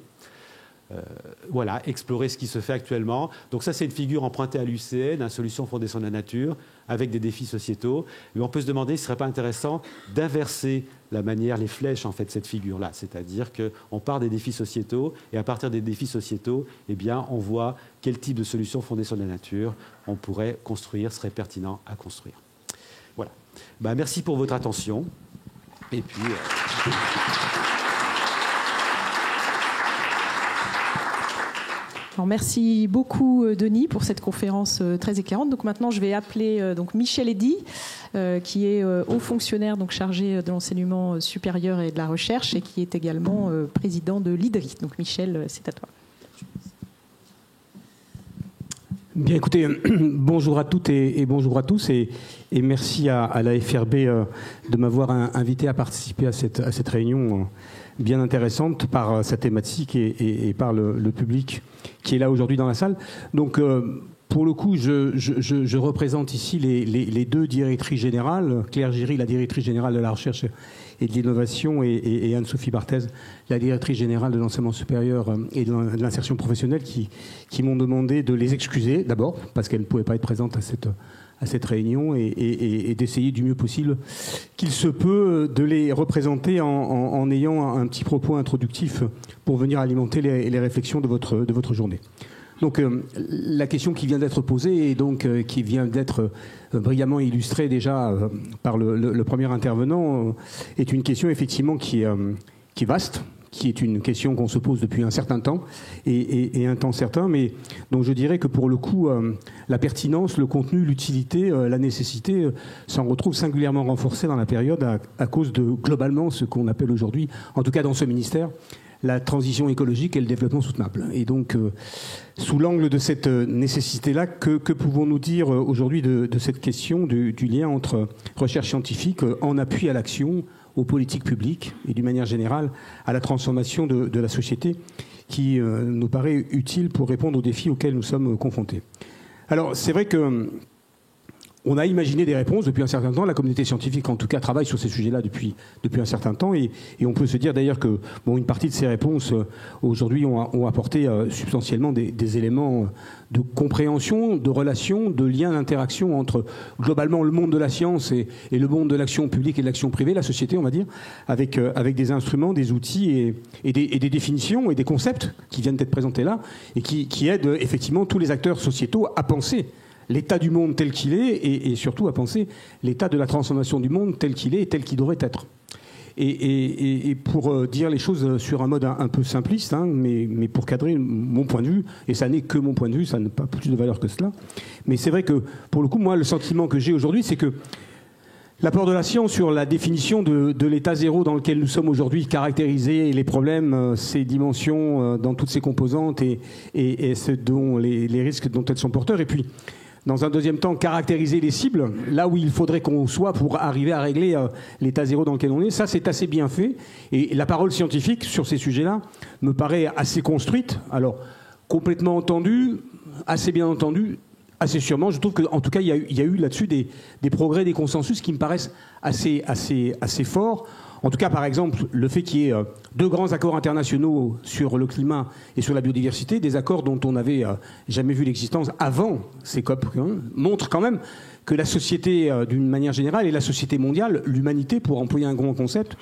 Voilà, explorer ce qui se fait actuellement. Donc ça, c'est une figure empruntée à l'UICN, solution fondée sur la nature, avec des défis sociétaux. Mais on peut se demander s'il ne serait pas intéressant d'inverser la manière, les flèches, en fait, cette figure-là. C'est-à-dire qu'on part des défis sociétaux, et à partir des défis sociétaux, eh bien, on voit quel type de solution fondée sur la nature on pourrait construire, serait pertinent à construire. Voilà. Merci pour votre attention. Et puis... Alors, merci beaucoup Denis pour cette conférence très éclairante. Donc maintenant je vais appeler Michel Eddy, qui est haut fonctionnaire donc chargé de l'enseignement supérieur et de la recherche et qui est également président de l'IDRI. Donc Michel, c'est à toi. Bien écoutez, bonjour à toutes et bonjour à tous et merci à la FRB de m'avoir invité à participer à cette réunion bien intéressante par sa thématique et par le public qui est là aujourd'hui dans la salle. Donc pour le coup, je représente ici les deux directrices générales, Claire Giry, la directrice générale de la recherche et de l'innovation, et Anne-Sophie Barthez, la directrice générale de l'enseignement supérieur et de l'insertion professionnelle, qui m'ont demandé de les excuser d'abord, parce qu'elles ne pouvaient pas être présentes à cette réunion, et d'essayer du mieux possible qu'il se peut de les représenter en ayant un petit propos introductif pour venir alimenter les réflexions de votre journée. Donc la question qui vient d'être posée et donc qui vient d'être brillamment illustrée déjà par le premier intervenant est une question effectivement qui est vaste, qui est une question qu'on se pose depuis un certain temps et un temps certain, mais donc je dirais que pour le coup la pertinence, le contenu, l'utilité, la nécessité s'en retrouvent singulièrement renforcées dans la période à cause de globalement ce qu'on appelle aujourd'hui, en tout cas dans ce ministère, la transition écologique et le développement soutenable. Et donc, sous l'angle de cette nécessité-là, que pouvons-nous dire aujourd'hui de cette question du lien entre recherche scientifique en appui à l'action, aux politiques publiques et d'une manière générale à la transformation de la société qui nous paraît utile pour répondre aux défis auxquels nous sommes confrontés. Alors, c'est vrai que on a imaginé des réponses depuis un certain temps. La communauté scientifique, en tout cas, travaille sur ces sujets-là depuis un certain temps. Et on peut se dire d'ailleurs que une partie de ces réponses, aujourd'hui, ont apporté substantiellement des éléments de compréhension, de relation, de lien d'interaction entre, globalement, le monde de la science et le monde de l'action publique et de l'action privée, la société, on va dire, avec des instruments, des outils et des définitions et des concepts qui viennent d'être présentés là et qui aident effectivement tous les acteurs sociétaux à penser l'état du monde tel qu'il est et surtout à penser l'état de la transformation du monde tel qu'il est et tel qu'il devrait être. Et pour dire les choses sur un mode un peu simpliste, hein, mais pour cadrer mon point de vue, et ça n'est que mon point de vue, ça n'a pas plus de valeur que cela, mais c'est vrai que pour le coup, moi, le sentiment que j'ai aujourd'hui, c'est que l'apport de la science sur la définition de l'état zéro dans lequel nous sommes aujourd'hui, caractériser les problèmes, ses dimensions dans toutes ses composantes et ce dont les risques dont elles sont porteurs, et puis dans un deuxième temps, caractériser les cibles, là où il faudrait qu'on soit pour arriver à régler l'état zéro dans lequel on est. Ça, c'est assez bien fait. Et la parole scientifique sur ces sujets-là me paraît assez construite. Alors, complètement entendue, assez bien entendue, assez sûrement. Je trouve qu'en tout cas, il y a eu là-dessus des progrès, des consensus qui me paraissent assez forts. En tout cas, par exemple, le fait qu'il y ait 2 grands accords internationaux sur le climat et sur la biodiversité, des accords dont on n'avait jamais vu l'existence avant ces COP, montre quand même que la société, d'une manière générale, et la société mondiale, l'humanité, pour employer un grand concept,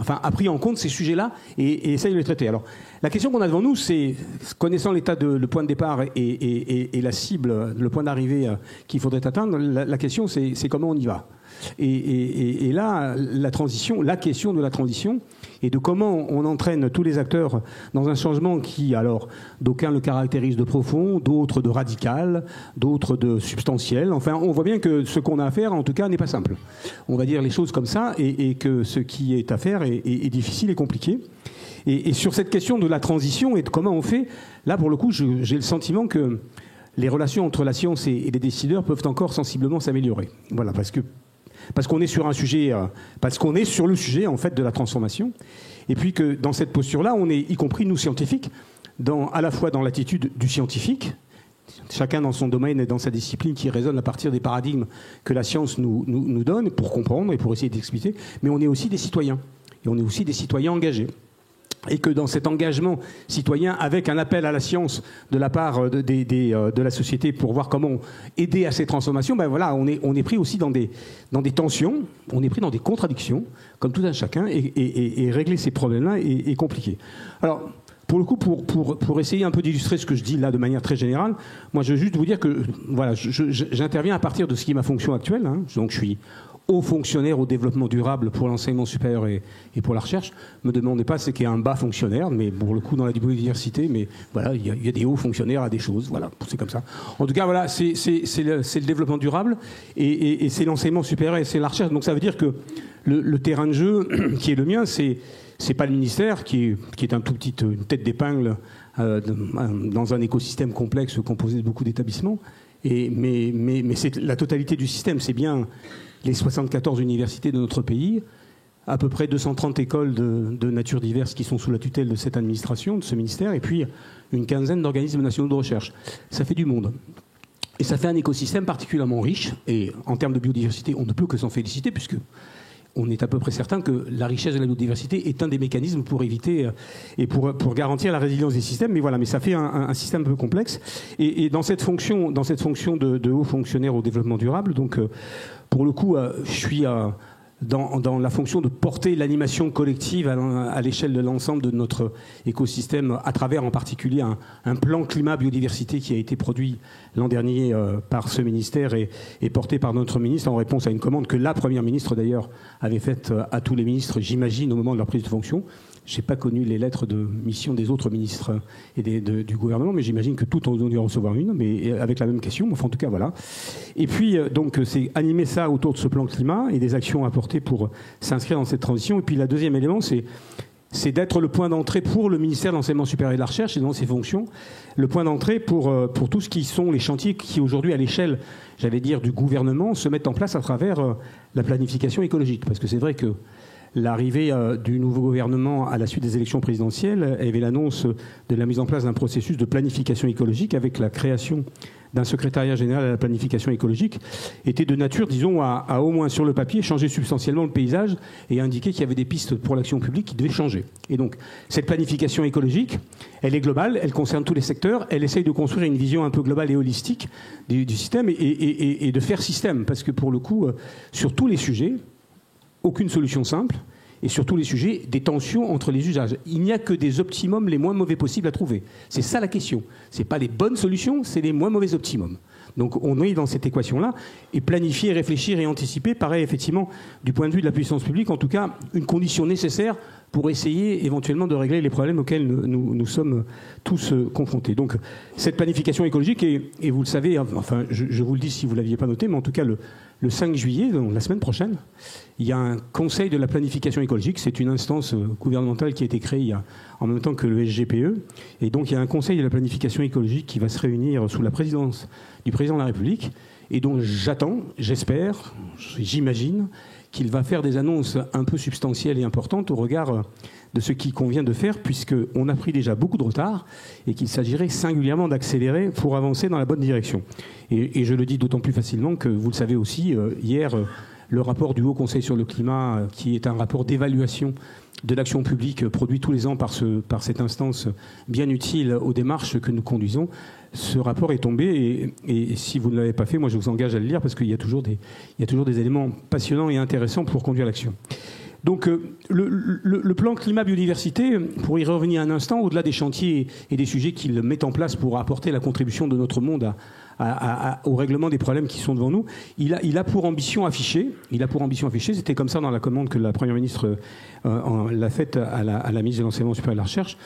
a pris en compte ces sujets-là et essaye de les traiter. Alors, la question qu'on a devant nous, c'est, connaissant le point de départ et la cible, le point d'arrivée qu'il faudrait atteindre, la question, c'est comment on y va. Et là, la question de la transition et de comment on entraîne tous les acteurs dans un changement qui, alors, d'aucuns le caractérisent de profond, d'autres de radical, d'autres de substantiel. Enfin, on voit bien que ce qu'on a à faire, en tout cas, n'est pas simple. On va dire les choses comme ça et que ce qui est à faire est difficile et compliqué. Et sur cette question de la transition et de comment on fait, là, pour le coup, j'ai le sentiment que les relations entre la science et les décideurs peuvent encore sensiblement s'améliorer. Voilà, parce qu'on est sur un sujet, parce qu'on est sur le sujet en fait de la transformation, et puis que dans cette posture-là, on est, y compris nous scientifiques, à la fois dans l'attitude du scientifique, chacun dans son domaine et dans sa discipline qui résonne à partir des paradigmes que la science nous donne pour comprendre et pour essayer d'expliquer, mais on est aussi des citoyens, et on est aussi des citoyens engagés. Et que dans cet engagement citoyen, avec un appel à la science de la part de la société pour voir comment aider à ces transformations, ben voilà, on est pris aussi dans des tensions, on est pris dans des contradictions, comme tout un chacun, et régler ces problèmes-là est compliqué. Alors, pour le coup, pour essayer un peu d'illustrer ce que je dis là de manière très générale, moi je veux juste vous dire que voilà, j'interviens à partir de ce qui est ma fonction actuelle, hein, donc je suis haut fonctionnaire au développement durable pour l'enseignement supérieur et pour la recherche. Ne me demandez pas ce qu'est un bas fonctionnaire, mais pour le coup dans la biodiversité, mais voilà, il y a des hauts fonctionnaires à des choses, voilà, c'est comme ça. En tout cas, voilà, c'est le développement durable et c'est l'enseignement supérieur et c'est la recherche. Donc ça veut dire que le terrain de jeu qui est le mien, c'est pas le ministère qui est une tête d'épingle dans un écosystème complexe composé de beaucoup d'établissements, mais c'est la totalité du système, c'est bien les 74 universités de notre pays, à peu près 230 écoles de nature diverse qui sont sous la tutelle de cette administration, de ce ministère, et puis une quinzaine d'organismes nationaux de recherche. Ça fait du monde. Et ça fait un écosystème particulièrement riche, et en termes de biodiversité, on ne peut que s'en féliciter, puisque on est à peu près certain que la richesse de la biodiversité est un des mécanismes pour éviter et pour garantir la résilience des systèmes. Mais voilà, mais ça fait un système un peu complexe. Et dans cette fonction de haut fonctionnaire au développement durable, donc pour le coup, je suis dans la fonction de porter l'animation collective à l'échelle de l'ensemble de notre écosystème, à travers en particulier un plan climat-biodiversité qui a été produit l'an dernier par ce ministère et porté par notre ministre en réponse à une commande que la Première ministre d'ailleurs avait faite à tous les ministres, j'imagine, au moment de leur prise de fonction. Je n'ai pas connu les lettres de mission des autres ministres et du gouvernement, mais j'imagine que tout ont dû en recevoir une, mais avec la même question. Enfin, en tout cas, voilà. Et puis, donc, c'est animer ça autour de ce plan climat et des actions à porter pour s'inscrire dans cette transition. Et puis, le deuxième élément, c'est d'être le point d'entrée pour le ministère de l'Enseignement supérieur et de la Recherche et dans ses fonctions, le point d'entrée pour tout ce qui sont les chantiers qui aujourd'hui, à l'échelle, j'allais dire, du gouvernement, se mettent en place à travers la planification écologique. Parce que c'est vrai que l'arrivée du nouveau gouvernement à la suite des élections présidentielles avait l'annonce de la mise en place d'un processus de planification écologique avec la création d'un secrétariat général à la planification écologique était de nature, disons, à au moins sur le papier, changer substantiellement le paysage et indiquer qu'il y avait des pistes pour l'action publique qui devaient changer. Et donc, cette planification écologique, elle est globale, elle concerne tous les secteurs, elle essaye de construire une vision un peu globale et holistique du système et de faire système, parce que pour le coup, sur tous les sujets, aucune solution simple, et sur tous les sujets, des tensions entre les usages. Il n'y a que des optimums les moins mauvais possibles à trouver. C'est ça la question. Ce n'est pas les bonnes solutions, c'est les moins mauvais optimums. Donc on est dans cette équation-là, et planifier, réfléchir et anticiper paraît effectivement, du point de vue de la puissance publique, en tout cas, une condition nécessaire pour essayer éventuellement de régler les problèmes auxquels nous sommes tous confrontés. Donc cette planification écologique, et vous le savez, enfin je vous le dis si vous ne l'aviez pas noté, mais en tout cas le 5 juillet, donc la semaine prochaine, il y a un conseil de la planification écologique. C'est une instance gouvernementale qui a été créée en même temps que le SGPE. Et donc il y a un conseil de la planification écologique qui va se réunir sous la présidence du président de la République. Et donc j'espère, j'imagine, qu'il va faire des annonces un peu substantielles et importantes au regard de ce qu'il convient de faire, puisqu'on a pris déjà beaucoup de retard et qu'il s'agirait singulièrement d'accélérer pour avancer dans la bonne direction. Et je le dis d'autant plus facilement que, vous le savez aussi, hier, le rapport du Haut Conseil sur le climat, qui est un rapport d'évaluation de l'action publique produit tous les ans par cette instance bien utile aux démarches que nous conduisons, ce rapport est tombé et si vous ne l'avez pas fait, moi je vous engage à le lire parce qu'il y a toujours des éléments passionnants et intéressants pour conduire l'action. Donc le plan climat-biodiversité, pour y revenir un instant, au-delà des chantiers et des sujets qu'il met en place pour apporter la contribution de notre monde au règlement des problèmes qui sont devant nous, il a pour ambition affichée, c'était comme ça dans la commande que la Première ministre l'a faite à la ministre de l'Enseignement supérieur et de la Recherche,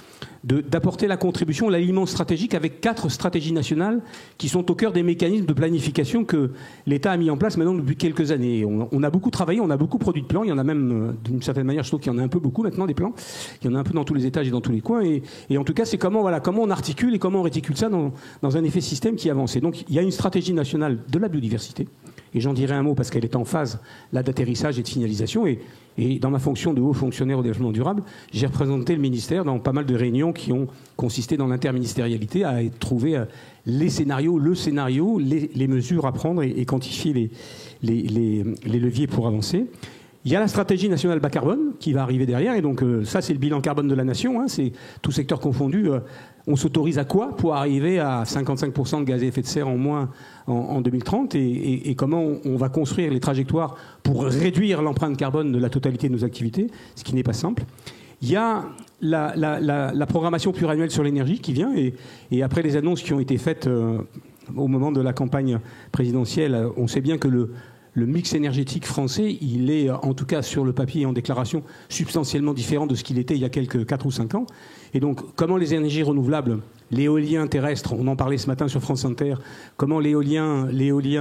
d'apporter la contribution, l'alignement stratégique avec 4 stratégies nationales qui sont au cœur des mécanismes de planification que l'État a mis en place maintenant depuis quelques années. On a beaucoup travaillé, on a beaucoup produit de plans, il y en a même, d'une certaine manière, je trouve qu'il y en a un peu beaucoup maintenant des plans, il y en a un peu dans tous les étages et dans tous les coins, et en tout cas c'est comment on articule et comment on réticule ça dans un effet système qui avance. Et donc il y a une stratégie nationale de la biodiversité, et j'en dirai un mot parce qu'elle est en phase là d'atterrissage et de finalisation, et dans ma fonction de haut fonctionnaire au développement durable, j'ai représenté le ministère dans pas mal de réunions qui ont consisté dans l'interministérialité à trouver les scénarios, les mesures à prendre et quantifier les leviers pour avancer. Il y a la stratégie nationale bas carbone qui va arriver derrière, et donc ça c'est le bilan carbone de la nation, hein, c'est tout secteur confondu. On s'autorise à quoi pour arriver à 55% de gaz à effet de serre en moins en 2030 et comment on va construire les trajectoires pour réduire l'empreinte carbone de la totalité de nos activités, ce qui n'est pas simple. Il y a la programmation pluriannuelle sur l'énergie qui vient et après les annonces qui ont été faites au moment de la campagne présidentielle, on sait bien que le mix énergétique français, il est en tout cas sur le papier et en déclaration substantiellement différent de ce qu'il était il y a quelques 4 ou 5 ans. Et donc, comment les énergies renouvelables, l'éolien terrestre, on en parlait ce matin sur France Inter, comment l'éolien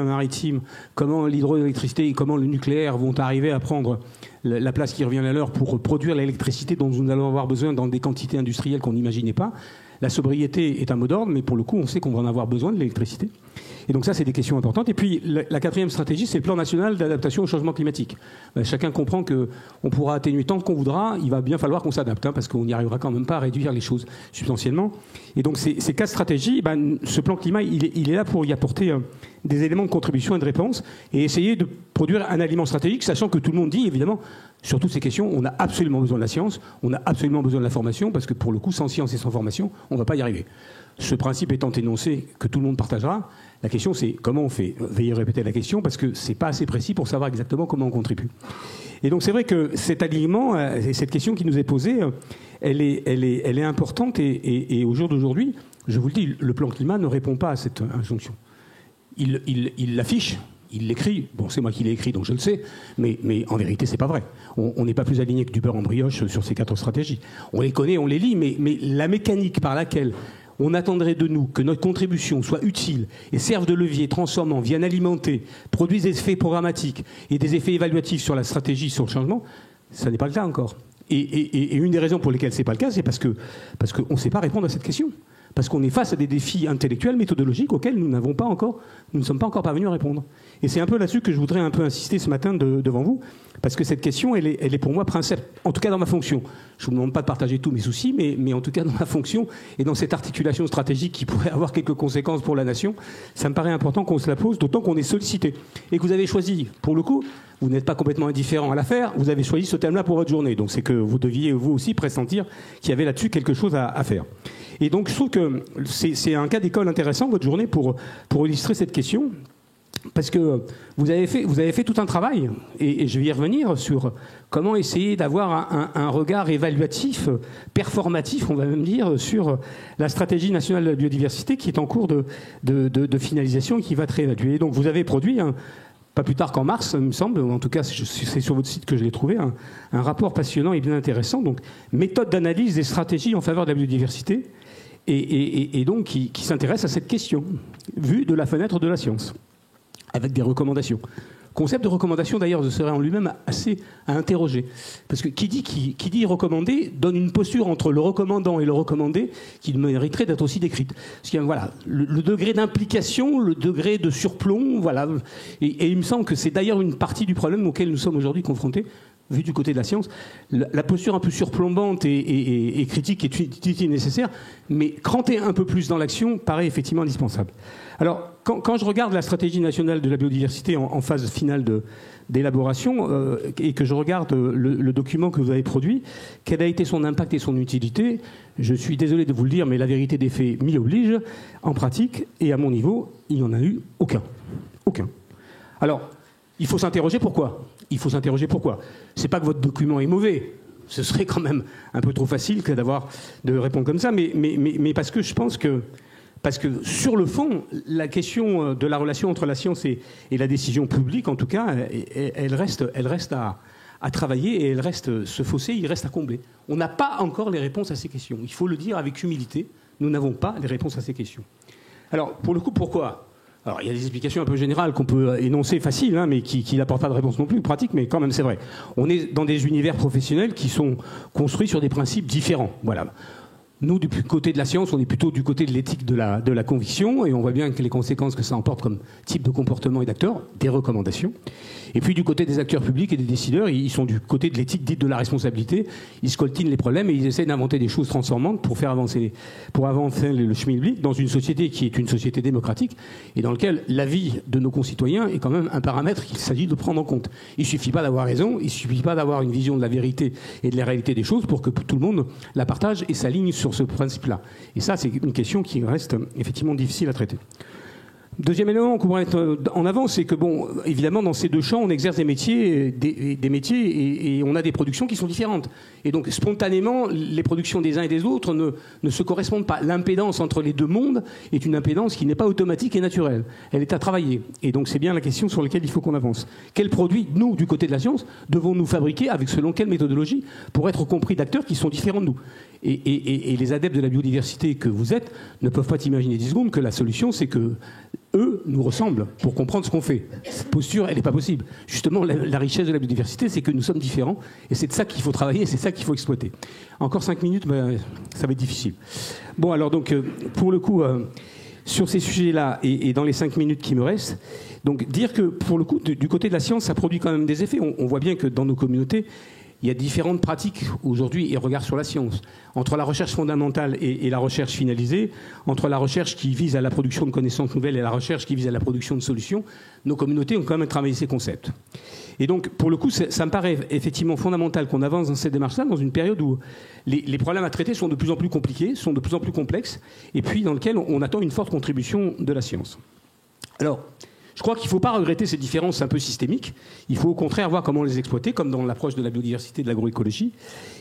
maritime, comment l'hydroélectricité et comment le nucléaire vont arriver à prendre la place qui revient à leur pour produire l'électricité dont nous allons avoir besoin dans des quantités industrielles qu'on n'imaginait pas. La sobriété est un mot d'ordre, mais pour le coup, on sait qu'on va en avoir besoin de l'électricité. Et donc ça, c'est des questions importantes. Et puis, la 4e stratégie, c'est le plan national d'adaptation au changement climatique. Chacun comprend qu'on pourra atténuer tant qu'on voudra, il va bien falloir qu'on s'adapte, parce qu'on n'y arrivera quand même pas à réduire les choses substantiellement. Et donc, ces 4 stratégies, ce plan climat, il est là pour y apporter des éléments de contribution et de réponse, et essayer de produire un aliment stratégique, sachant que tout le monde dit, évidemment, sur toutes ces questions, on a absolument besoin de la science, on a absolument besoin de la formation, parce que pour le coup, sans science et sans formation, on ne va pas y arriver. Ce principe étant énoncé, que tout le monde partagera, la question c'est comment on fait. Veuillez répéter la question, parce que ce n'est pas assez précis pour savoir exactement comment on contribue. Et donc c'est vrai que cet alignement, cette question qui nous est posée, elle est importante, et au jour d'aujourd'hui, je vous le dis, le plan climat ne répond pas à cette injonction. Il l'affiche. Il l'écrit, bon c'est moi qui l'ai écrit donc je le sais, mais en vérité c'est pas vrai. On n'est pas plus aligné que du beurre en brioche sur ces 4 stratégies. On les connaît, on les lit, mais la mécanique par laquelle on attendrait de nous que notre contribution soit utile et serve de levier transformant, vienne alimenter, produise des effets programmatiques et des effets évaluatifs sur la stratégie, sur le changement, ça n'est pas le cas encore. Et une des raisons pour lesquelles c'est pas le cas, c'est parce qu'on ne sait pas répondre à cette question. Parce qu'on est face à des défis intellectuels, méthodologiques, auxquels nous ne sommes pas encore parvenus à répondre. Et c'est un peu là-dessus que je voudrais un peu insister ce matin devant vous, parce que cette question, elle est pour moi principale, en tout cas dans ma fonction. Je ne vous demande pas de partager tous mes soucis, mais en tout cas dans ma fonction et dans cette articulation stratégique qui pourrait avoir quelques conséquences pour la nation, ça me paraît important qu'on se la pose, d'autant qu'on est sollicité. Et que vous avez choisi, pour le coup, vous n'êtes pas complètement indifférent à l'affaire, vous avez choisi ce thème-là pour votre journée. Donc c'est que vous deviez, vous aussi, pressentir qu'il y avait là-dessus quelque chose à faire. Et donc je trouve que c'est un cas d'école intéressant, votre journée, pour illustrer cette question. parce que vous avez fait tout un travail, et je vais y revenir, sur comment essayer d'avoir un regard évaluatif, performatif, on va même dire, sur la stratégie nationale de la biodiversité qui est en cours de finalisation et qui va être réévaluée. Donc vous avez produit, pas plus tard qu'en mars, il me semble, ou en tout cas c'est sur votre site que je l'ai trouvé, un rapport passionnant et bien intéressant, donc méthode d'analyse des stratégies en faveur de la biodiversité, et donc qui s'intéresse à cette question, vue de la fenêtre de la science, avec des recommandations. Concept de recommandation, d'ailleurs, serait en lui-même assez à interroger. Parce que qui dit recommander donne une posture entre le recommandant et le recommandé qui mériterait d'être aussi décrite. Parce qu'il y a, voilà, le degré d'implication, le degré de surplomb, voilà. Et il me semble que c'est d'ailleurs une partie du problème auquel nous sommes aujourd'hui confrontés, vu du côté de la science. La posture un peu surplombante et critique est utile et nécessaire, mais cranter un peu plus dans l'action paraît effectivement indispensable. Alors, quand je regarde la stratégie nationale de la biodiversité en phase finale d'élaboration, et que je regarde le document que vous avez produit, quel a été son impact et son utilité, je suis désolé de vous le dire, mais la vérité des faits m'y oblige. En pratique, et à mon niveau, il n'y en a eu aucun. Aucun. Alors, il faut s'interroger pourquoi. C'est pas que votre document est mauvais. Ce serait quand même un peu trop facile que de répondre comme ça, mais parce que je pense que sur le fond, la question de la relation entre la science et la décision publique, en tout cas, elle reste à travailler, et ce fossé, il reste à combler. On n'a pas encore les réponses à ces questions. Il faut le dire avec humilité. Nous n'avons pas les réponses à ces questions. Alors, pour le coup, pourquoi ? Alors, il y a des explications un peu générales qu'on peut énoncer faciles, mais qui n'apportent pas de réponse non plus pratique, mais quand même, c'est vrai. On est dans des univers professionnels qui sont construits sur des principes différents. Voilà. Nous, du côté de la science, on est plutôt du côté de l'éthique de la conviction, et on voit bien que les conséquences que ça emporte comme type de comportement et d'acteurs, des recommandations. Et puis du côté des acteurs publics et des décideurs, ils sont du côté de l'éthique dite de la responsabilité. Ils scoltinent les problèmes et ils essaient d'inventer des choses transformantes pour avancer le schmilblick dans une société qui est une société démocratique et dans laquelle la vie de nos concitoyens est quand même un paramètre qu'il s'agit de prendre en compte. Il ne suffit pas d'avoir raison, il ne suffit pas d'avoir une vision de la vérité et de la réalité des choses pour que tout le monde la partage et s'aligne sur ce principe-là. Et ça, c'est une question qui reste effectivement difficile à traiter. Deuxième élément qu'on pourrait mettre en avant, c'est que, bon, évidemment, dans ces deux champs, on exerce des métiers et on a des productions qui sont différentes. Et donc, spontanément, les productions des uns et des autres ne se correspondent pas. L'impédance entre les deux mondes est une impédance qui n'est pas automatique et naturelle. Elle est à travailler. Et donc, c'est bien la question sur laquelle il faut qu'on avance. Quels produits, nous, du côté de la science, devons-nous fabriquer avec selon quelle méthodologie pour être compris d'acteurs qui sont différents de nous ? Et les adeptes de la biodiversité que vous êtes ne peuvent pas imaginer 10 secondes que la solution, c'est que eux nous ressemblent pour comprendre ce qu'on fait. Cette posture, elle n'est pas possible. Justement, la richesse de la biodiversité, c'est que nous sommes différents, et c'est de ça qu'il faut travailler, c'est ça qu'il faut exploiter. Encore 5 minutes, ça va être difficile. Bon, alors donc, pour le coup, sur ces sujets-là, et dans les 5 minutes qui me restent, donc dire que, pour le coup, du côté de la science, ça produit quand même des effets. On voit bien que dans nos communautés, il y a différentes pratiques aujourd'hui et regards sur la science. Entre la recherche fondamentale et la recherche finalisée, entre la recherche qui vise à la production de connaissances nouvelles et la recherche qui vise à la production de solutions, nos communautés ont quand même travaillé ces concepts. Et donc, pour le coup, ça me paraît effectivement fondamental qu'on avance dans cette démarche-là, dans une période où les problèmes à traiter sont de plus en plus compliqués, sont de plus en plus complexes, et puis dans lequel on attend une forte contribution de la science. Alors, je crois qu'il ne faut pas regretter ces différences un peu systémiques. Il faut au contraire voir comment les exploiter, comme dans l'approche de la biodiversité et de l'agroécologie.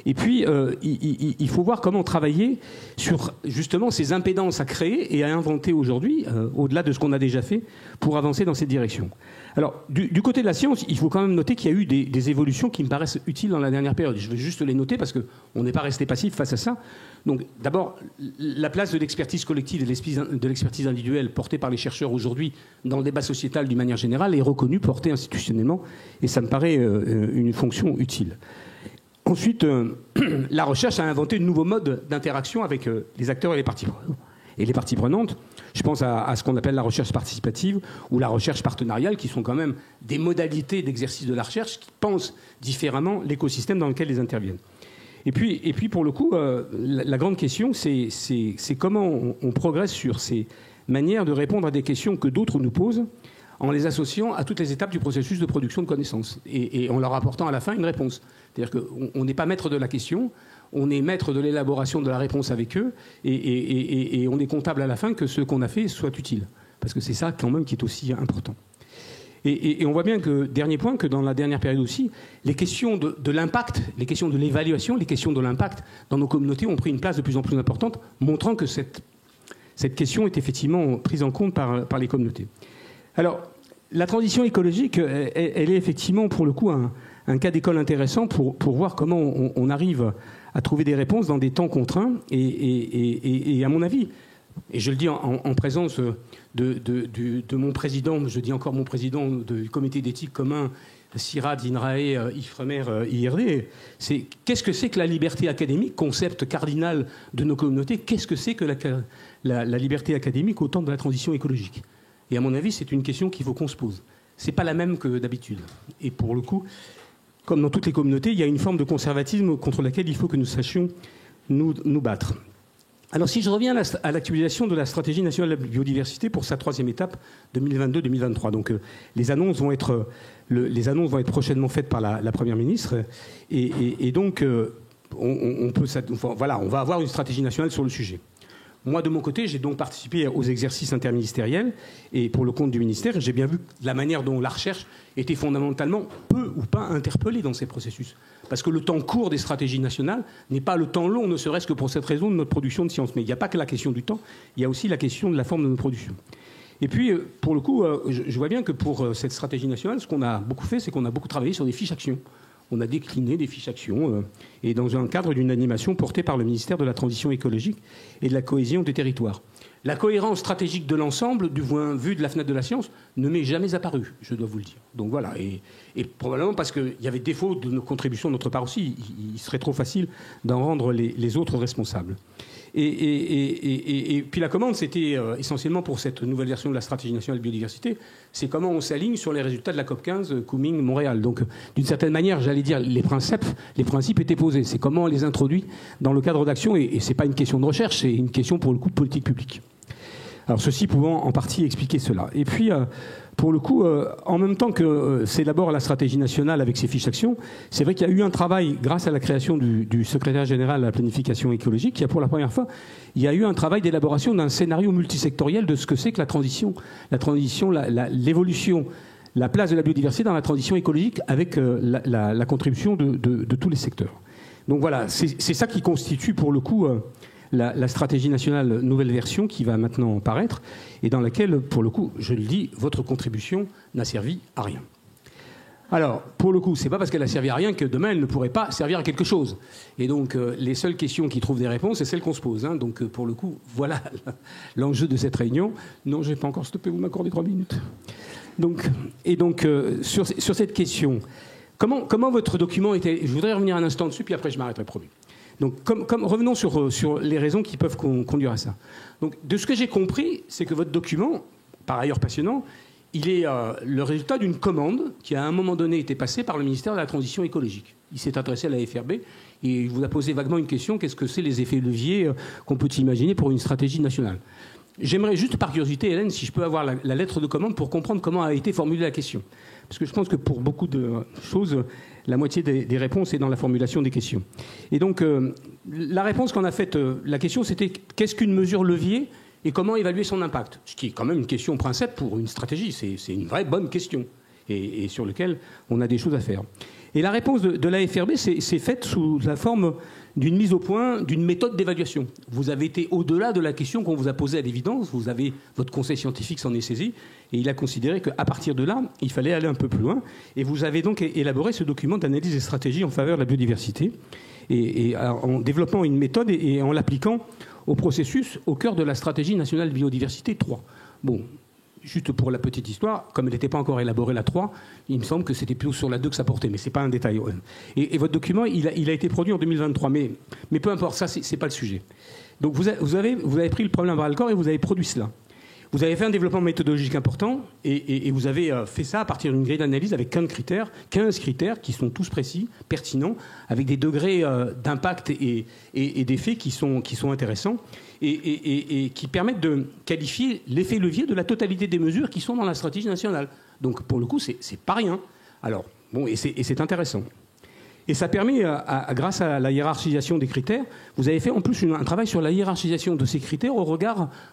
Et puis, il faut voir comment travailler sur justement ces impédances à créer et à inventer aujourd'hui, au-delà de ce qu'on a déjà fait, pour avancer dans cette direction. Alors, du côté de la science, il faut quand même noter qu'il y a eu des évolutions qui me paraissent utiles dans la dernière période. Je vais juste les noter parce qu'on n'est pas resté passif face à ça. Donc, d'abord, la place de l'expertise collective et de l'expertise individuelle portée par les chercheurs aujourd'hui dans le débat sociétal d'une manière générale est reconnue, portée institutionnellement, et ça me paraît une fonction utile. Ensuite, la recherche a inventé de nouveaux modes d'interaction avec les acteurs et les parties prenantes. Et les parties prenantes, je pense à ce qu'on appelle la recherche participative ou la recherche partenariale, qui sont quand même des modalités d'exercice de la recherche qui pensent différemment l'écosystème dans lequel ils interviennent. Et puis pour le coup, la grande question, c'est comment on progresse sur ces manières de répondre à des questions que d'autres nous posent en les associant à toutes les étapes du processus de production de connaissances et en leur apportant à la fin une réponse. C'est-à-dire qu'on n'est pas maître de la question, on est maître de l'élaboration de la réponse avec eux et on est comptable à la fin que ce qu'on a fait soit utile. Parce que c'est ça quand même qui est aussi important. Et on voit bien que, dernier point, que dans la dernière période aussi, les questions de l'impact, les questions de l'évaluation, les questions de l'impact dans nos communautés ont pris une place de plus en plus importante, montrant que cette question est effectivement prise en compte par les communautés. Alors, la transition écologique, elle est effectivement, pour le coup, un cas d'école intéressant pour voir comment on arrive à trouver des réponses dans des temps contraints. Et à mon avis, et je le dis en présence de mon président, je dis encore mon président du comité d'éthique commun, CIRAD, INRAE, IFREMER, IRD, c'est qu'est-ce que c'est que la liberté académique, concept cardinal de nos communautés, qu'est-ce que c'est que la liberté académique au temps de la transition écologique? Et à mon avis, c'est une question qu'il faut qu'on se pose. C'est pas la même que d'habitude. Et pour le coup, comme dans toutes les communautés, il y a une forme de conservatisme contre laquelle il faut que nous sachions nous battre. Alors si je reviens à l'actualisation de la stratégie nationale de la biodiversité pour sa 3e étape 2022-2023, donc les annonces vont être prochainement faites par la Première ministre et donc on va avoir une stratégie nationale sur le sujet. Moi, de mon côté, j'ai donc participé aux exercices interministériels et pour le compte du ministère, j'ai bien vu la manière dont la recherche était fondamentalement peu ou pas interpellée dans ces processus. Parce que le temps court des stratégies nationales n'est pas le temps long, ne serait-ce que pour cette raison de notre production de sciences. Mais il n'y a pas que la question du temps, il y a aussi la question de la forme de notre production. Et puis, pour le coup, je vois bien que pour cette stratégie nationale, ce qu'on a beaucoup fait, c'est qu'on a beaucoup travaillé sur des fiches actions. On a décliné des fiches actions et dans un cadre d'une animation portée par le ministère de la Transition écologique et de la cohésion des territoires. La cohérence stratégique de l'ensemble, du point de vue de la fenêtre de la science, ne m'est jamais apparue, je dois vous le dire. Donc voilà, et probablement parce qu'il y avait défaut de nos contributions de notre part aussi, il serait trop facile d'en rendre les autres responsables. Et puis la commande, c'était essentiellement pour cette nouvelle version de la stratégie nationale de biodiversité, c'est comment on s'aligne sur les résultats de la COP15 Kunming-Montréal. Donc d'une certaine manière, j'allais dire, les principes étaient posés. C'est comment on les introduit dans le cadre d'action, et ce n'est pas une question de recherche, c'est une question pour le coup de politique publique. Alors ceci pouvant en partie expliquer cela. Et puis, pour le coup, en même temps que s'élabore la stratégie nationale avec ses fiches d'actions, c'est vrai qu'il y a eu un travail, grâce à la création du secrétaire général à la planification écologique, il y a pour la première fois, il y a eu un travail d'élaboration d'un scénario multisectoriel de ce que c'est que la transition, l'évolution, la place de la biodiversité dans la transition écologique avec la contribution de tous les secteurs. Donc voilà, c'est ça qui constitue pour le coup la stratégie nationale nouvelle version qui va maintenant paraître et dans laquelle, pour le coup, je le dis, votre contribution n'a servi à rien. Alors, pour le coup, c'est pas parce qu'elle a servi à rien que demain, elle ne pourrait pas servir à quelque chose. Et donc, les seules questions qui trouvent des réponses, c'est celles qu'on se pose. Hein. Donc, pour le coup, voilà l'enjeu de cette réunion. Non, je n'ai pas encore stoppé, vous m'accordez 3 minutes. Donc, sur cette question, comment votre document était... Je voudrais revenir un instant dessus, puis après, je m'arrêterai, promis. Donc, revenons sur les raisons qui peuvent conduire à ça. Donc, de ce que j'ai compris, c'est que votre document, par ailleurs passionnant, il est le résultat d'une commande qui, à un moment donné, était passée par le ministère de la Transition écologique. Il s'est adressé à la FRB et il vous a posé vaguement une question, qu'est-ce que c'est les effets leviers qu'on peut imaginer pour une stratégie nationale? J'aimerais juste, par curiosité, Hélène, si je peux avoir la lettre de commande pour comprendre comment a été formulée la question. Parce que je pense que pour beaucoup de choses, la moitié des réponses est dans la formulation des questions. Et donc, la réponse qu'on a faite, la question, c'était qu'est-ce qu'une mesure levier et comment évaluer son impact? Ce qui est quand même une question principe pour une stratégie. C'est une vraie bonne question et sur laquelle on a des choses à faire. Et la réponse de l'AFRB, c'est faite sous la forme d'une mise au point d'une méthode d'évaluation. Vous avez été au-delà de la question qu'on vous a posée à l'évidence. Votre conseil scientifique s'en est saisi et il a considéré qu'à partir de là, il fallait aller un peu plus loin. Et vous avez donc élaboré ce document d'analyse des stratégies en faveur de la biodiversité et en développant une méthode et en l'appliquant au processus au cœur de la stratégie nationale de biodiversité 3. Bon, juste pour la petite histoire, comme elle n'était pas encore élaborée la 3, il me semble que c'était plutôt sur la 2 que ça portait, mais ce n'est pas un détail. Et votre document, il a été produit en 2023, mais peu importe, ça, ce n'est pas le sujet. Donc vous avez pris le problème à bras-le-corps et vous avez produit cela. Vous avez fait un développement méthodologique important et vous avez fait ça à partir d'une grille d'analyse avec 15 critères qui sont tous précis, pertinents, avec des degrés d'impact et d'effet qui sont intéressants et qui permettent de qualifier l'effet levier de la totalité des mesures qui sont dans la stratégie nationale. Donc pour le coup, c'est pas rien. Alors, bon, et c'est intéressant. Et ça permet, grâce à la hiérarchisation des critères, vous avez fait en plus un travail sur la hiérarchisation de ces critères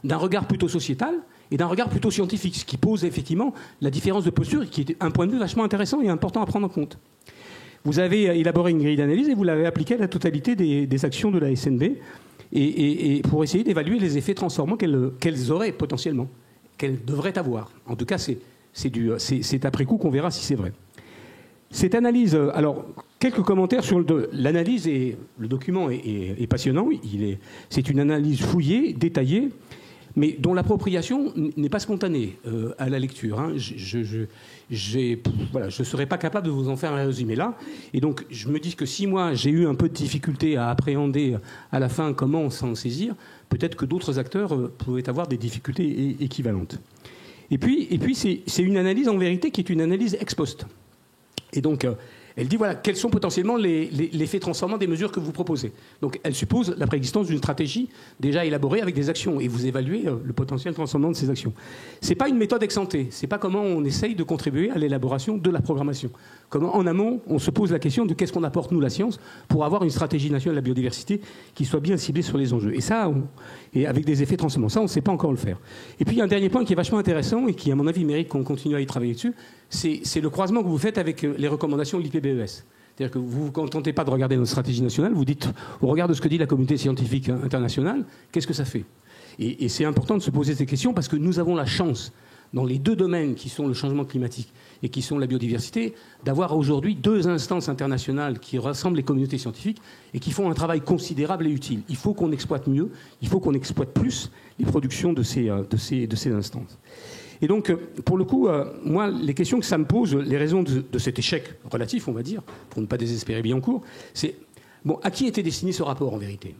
d'un regard plutôt sociétal et d'un regard plutôt scientifique, ce qui pose effectivement la différence de posture, qui est un point de vue vachement intéressant et important à prendre en compte. Vous avez élaboré une grille d'analyse et vous l'avez appliquée à la totalité des actions de la SNB, et pour essayer d'évaluer les effets transformants qu'elles auraient potentiellement, qu'elles devraient avoir. En tout cas, c'est après coup qu'on verra si c'est vrai. Cette analyse, alors, quelques commentaires sur l'analyse, et le document est passionnant. C'est une analyse fouillée, détaillée, mais dont l'appropriation n'est pas spontanée à la lecture. Hein. Je ne serais pas capable de vous en faire un résumé là. Et donc, je me dis que si moi, j'ai eu un peu de difficulté à appréhender à la fin comment s'en saisir, peut-être que d'autres acteurs pouvaient avoir des difficultés équivalentes. Et puis c'est une analyse, en vérité, qui est une analyse ex post. Et donc, elle dit, voilà, quels sont potentiellement les faits transformants des mesures que vous proposez. Donc, elle suppose la préexistence d'une stratégie déjà élaborée avec des actions, et vous évaluez le potentiel transformant de ces actions. Ce n'est pas une méthode ex ante, ce n'est pas comment on essaye de contribuer à l'élaboration de la programmation. Comment, en amont, on se pose la question de qu'est-ce qu'on apporte, nous, la science, pour avoir une stratégie nationale de la biodiversité qui soit bien ciblée sur les enjeux. Et ça, et avec des effets transformants. Ça, on ne sait pas encore le faire. Et puis, il y a un dernier point qui est vachement intéressant et qui, à mon avis, mérite qu'on continue à y travailler dessus. C'est le croisement que vous faites avec les recommandations de l'IPBES. C'est-à-dire que vous ne vous contentez pas de regarder notre stratégie nationale, vous dites, au regard de ce que dit la communauté scientifique internationale, qu'est-ce que ça fait ? Et c'est important de se poser ces questions parce que nous avons la chance, dans les deux domaines qui sont le changement climatique et qui sont la biodiversité, d'avoir aujourd'hui 2 instances internationales qui rassemblent les communautés scientifiques et qui font un travail considérable et utile. Il faut qu'on exploite mieux, il faut qu'on exploite plus les productions de ces instances. Et donc, pour le coup, moi, les questions que ça me pose, les raisons de cet échec relatif, on va dire, pour ne pas désespérer Billancourt, c'est, bon, à qui était destiné ce rapport, en vérité ?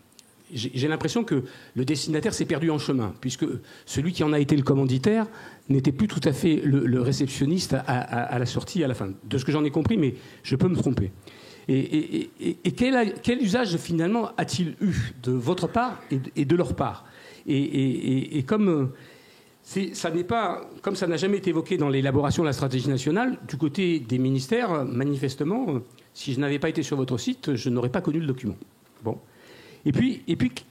J'ai l'impression que le destinataire s'est perdu en chemin, puisque celui qui en a été le commanditaire n'était plus tout à fait le réceptionniste à la sortie, à la fin. De ce que j'en ai compris, mais je peux me tromper. Et quel usage, finalement, a-t-il eu de votre part et de leur part ? Et comme... comme ça n'a jamais été évoqué dans l'élaboration de la stratégie nationale, du côté des ministères, manifestement, si je n'avais pas été sur votre site, je n'aurais pas connu le document. Bon. Et puis,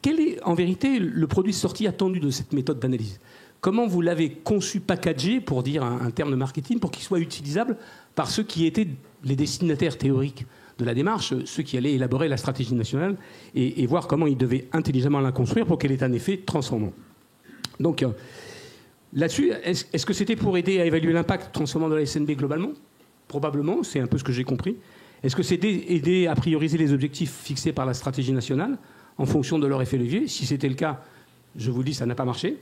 quel est en vérité le produit sorti attendu de cette méthode d'analyse ? Comment vous l'avez conçu, packagé, pour dire un terme de marketing, pour qu'il soit utilisable par ceux qui étaient les destinataires théoriques de la démarche, ceux qui allaient élaborer la stratégie nationale et voir comment ils devaient intelligemment la construire pour qu'elle ait un effet transformant. Donc, là-dessus, est-ce que c'était pour aider à évaluer l'impact transformant de la SNB globalement ? Probablement, c'est un peu ce que j'ai compris. Est-ce que c'était aider à prioriser les objectifs fixés par la stratégie nationale en fonction de leur effet levier ? Si c'était le cas, je vous le dis, ça n'a pas marché.